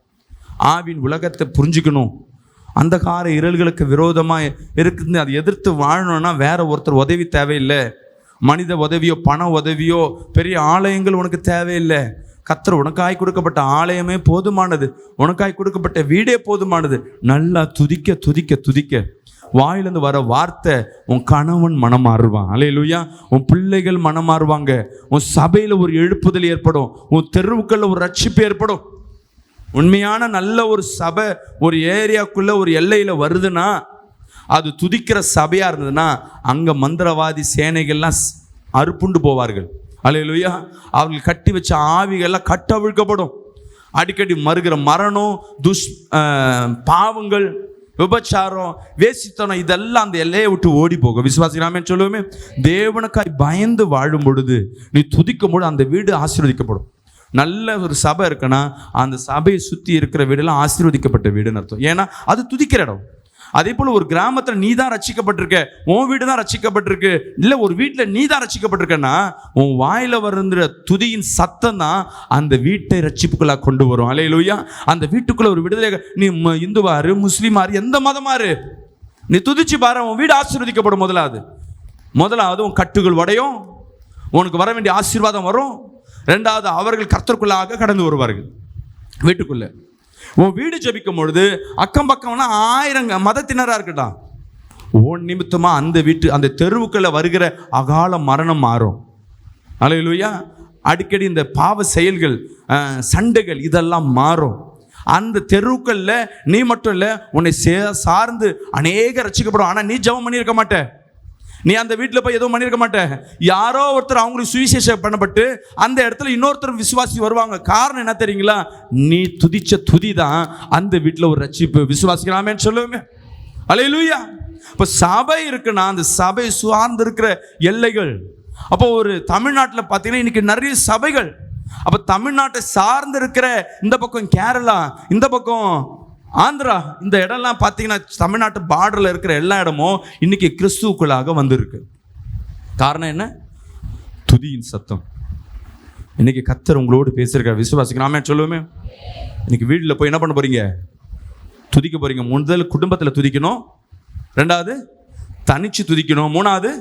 ஆவின் உலகத்தை புரிஞ்சுக்கணும். அந்தகார இருள்களுக்கு விரோதமாக இருக்குது, அதை எதிர்த்து வாழணும்னா வேற ஒருத்தர் உதவி தேவையில்லை. மனித உதவியோ பண உதவியோ பெரிய ஆலயங்கள் உனக்கு தேவையில்லை. கர்த்தர் உனக்காய் கொடுக்கப்பட்ட ஆலயமே போதுமானது, உனக்காய் கொடுக்கப்பட்ட வீடே போதுமானது. நல்லா துதிக்க துதிக்க துதிக்க வாயிலிருந்து வர வார்த்தை உன் கணவன் மனம் மாறுவான். அல்லேலூயா. உன் பிள்ளைகள் மனம் மாறுவாங்க. உன் சபையில் ஒரு எழுப்புதல் ஏற்படும், உன் தெருவுக்குள்ள ஒரு ரட்சிப்பு ஏற்படும். உண்மையான நல்ல ஒரு சபை ஒரு ஏரியாக்குள்ள ஒரு எல்லையில் வருதுன்னா, அது துதிக்கிற சபையாக இருந்ததுன்னா அங்கே மந்திரவாதி சேனைகள்லாம் அறுப்புண்டு போவார்கள். அல்லேலூயா. அவர்கள் கட்டி வச்ச ஆவிகள்லாம் கட்டவிழ்க்கப்படும். அடிக்கடி மறுகிற மரணம், பாவங்கள், விபச்சாரம், வேசித்தனம், இதெல்லாம் அந்த எல்லையை விட்டு ஓடி போகும். விசுவாசிக்கலாமே சொல்லுவோமே. தேவனுக்காய் பயந்து வாழும் பொழுது நீ துதிக்கும் பொழுது அந்த வீடு ஆசீர்வதிக்கப்படும். நல்ல ஒரு சபை இருக்குன்னா அந்த சபையை சுற்றி இருக்கிற வீடெல்லாம் ஆசீர்வதிக்கப்பட்ட வீடுன்னு அர்த்தம். ஏன்னா அது துதிக்கிற இடம். அதே போல் ஒரு கிராமத்தில் நீ தான் ரட்சிக்கப்பட்டிருக்க, உன் வீடு தான் ரட்சிக்கப்பட்டிருக்கு, இல்லை ஒரு வீட்டில் நீ தான் ரட்சிக்கப்பட்டிருக்கன்னா உன் வாயில் வருகிற துதியின் சத்தம் தான் அந்த வீட்டை ரட்சிப்புக்குள்ளாக கொண்டு வரும். அல்லேலூயா. அந்த வீட்டுக்குள்ளே ஒரு விடுதலை. நீ இந்துவாரு, முஸ்லீமாரு, எந்த மதமாரு, நீ துதிச்சு பாரு, உன் வீடு ஆசீர்வதிக்கப்படும். முதலாவது உன் கட்டுகள் உடையும், உனக்கு வர வேண்டிய ஆசீர்வாதம் வரும். 2வது அவர்கள் கர்த்தருக்குள்ளாக கடந்து வருவார்கள் வீட்டுக்குள்ளே. உன் வீடு ஜெபிக்கும் பொழுது அக்கம் பக்கம்னா 1000 மதத்தினராக இருக்கட்டும், உன் நிமித்தமா அந்த தெருவுக்குள்ள வருகிற அகால மரணம் மாறும். அல்லேலூயா. அடிக்கடி இந்த பாவ செயல்கள், சண்டைகள் இதெல்லாம் மாறும். அந்த தெருவுக்கள்ல நீ மட்டும் இல்லை, உன்னை சார்ந்து அநேக ரட்சிக்கப்படும். ஆனால் நீ ஜெபம் பண்ணியிருக்க மாட்ட, நீ அந்த வீட்டில் போய் எதுவும் பண்ணியிருக்க மாட்ட. யாரோ ஒருத்தர் அவங்களுக்கு சுவிசேஷம் பண்ணப்பட்டு அந்த இடத்துல இன்னொருத்தர் விசுவாசி வருவாங்க. காரணம் என்ன தெரியுங்களா? நீ துதிச்ச துதி தான் அந்த வீட்டில் ஒரு ரட்சிப்பு. விசுவாசிக்கலாமேன்னு சொல்லுவோமே. அல்லேலூயா. இப்போ சபை இருக்குன்னா அந்த சபை சார்ந்து இருக்கிற எல்லைகள். அப்போ ஒரு தமிழ்நாட்டில் பார்த்தீங்கன்னா இன்னைக்கு நிறைய சபைகள். அப்போ தமிழ்நாட்டை சார்ந்து இருக்கிற இந்த பக்கம் கேரளா, இந்த பக்கம் ஆந்திரா, இந்த இடம்லாம் பார்த்தீங்கன்னா தமிழ்நாட்டு பார்டரில் இருக்கிற எல்லா இடமும் இன்னைக்கு கிறிஸ்துவுக்குள்ளாக வந்திருக்கு. காரணம் என்ன? துதியின் சத்தம். இன்னைக்கு கர்த்தர் உங்களோடு பேசியிருக்கார். விசுவாசிக்கலாமே சொல்லுவோமே. இன்னைக்கு வீட்டில் போய் என்ன பண்ண போறீங்க? துதிக்க போறீங்க. முதல் குடும்பத்தில் துதிக்கணும், ரெண்டாவது தனிச்சு துதிக்கணும், மூணாவது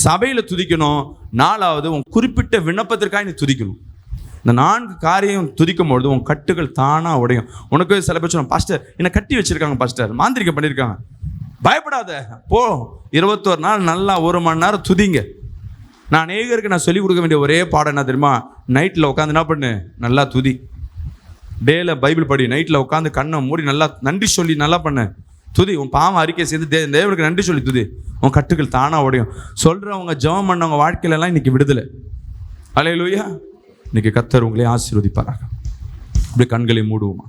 சபையில் துதிக்கணும், நாலாவது உன் குறிப்பிட்ட விண்ணப்பத்திற்காக நீ துதிக்கணும். இந்த 4 காரியம் துதிக்கும் பொழுது உன் கட்டுகள் தானாக உடையும். உனக்கு சில பேர் சொல்லுவாங்க, பாஸ்டர் என்னை கட்டி வச்சிருக்காங்க, பாஸ்டர் மாந்திரிகம் பண்ணியிருக்காங்க. பயப்படாத, போ 21 நாள் நல்லா 1 மணி நேரம் துதிங்க. நான் அநேகருக்கு நான் சொல்லிக் கொடுக்க வேண்டிய ஒரே பாடம் என்ன தெரியுமா? நைட்டில் உட்காந்து என்ன பண்ணு, நல்லா துதி. டேல பைபிள் படி, நைட்டில் உட்காந்து கண்ணை மூடி நல்லா நன்றி சொல்லி நல்லா பண்ணு, துதி. உன் பாவம் அறிக்கை செய்து தேவனுக்கு நன்றி சொல்லி துதி. உன் கட்டுகள் தானாக உடையும். சொல்கிறவங்க ஜெபம் பண்ணவங்க வாழ்க்கையிலலாம் இன்னைக்கு விடுதலை. அல்லேலூயா. இன்னைக்கு கர்த்தர் உங்களே ஆசீர்வதிப்பாராக. இப்படி கண்களை மூடுவோமா?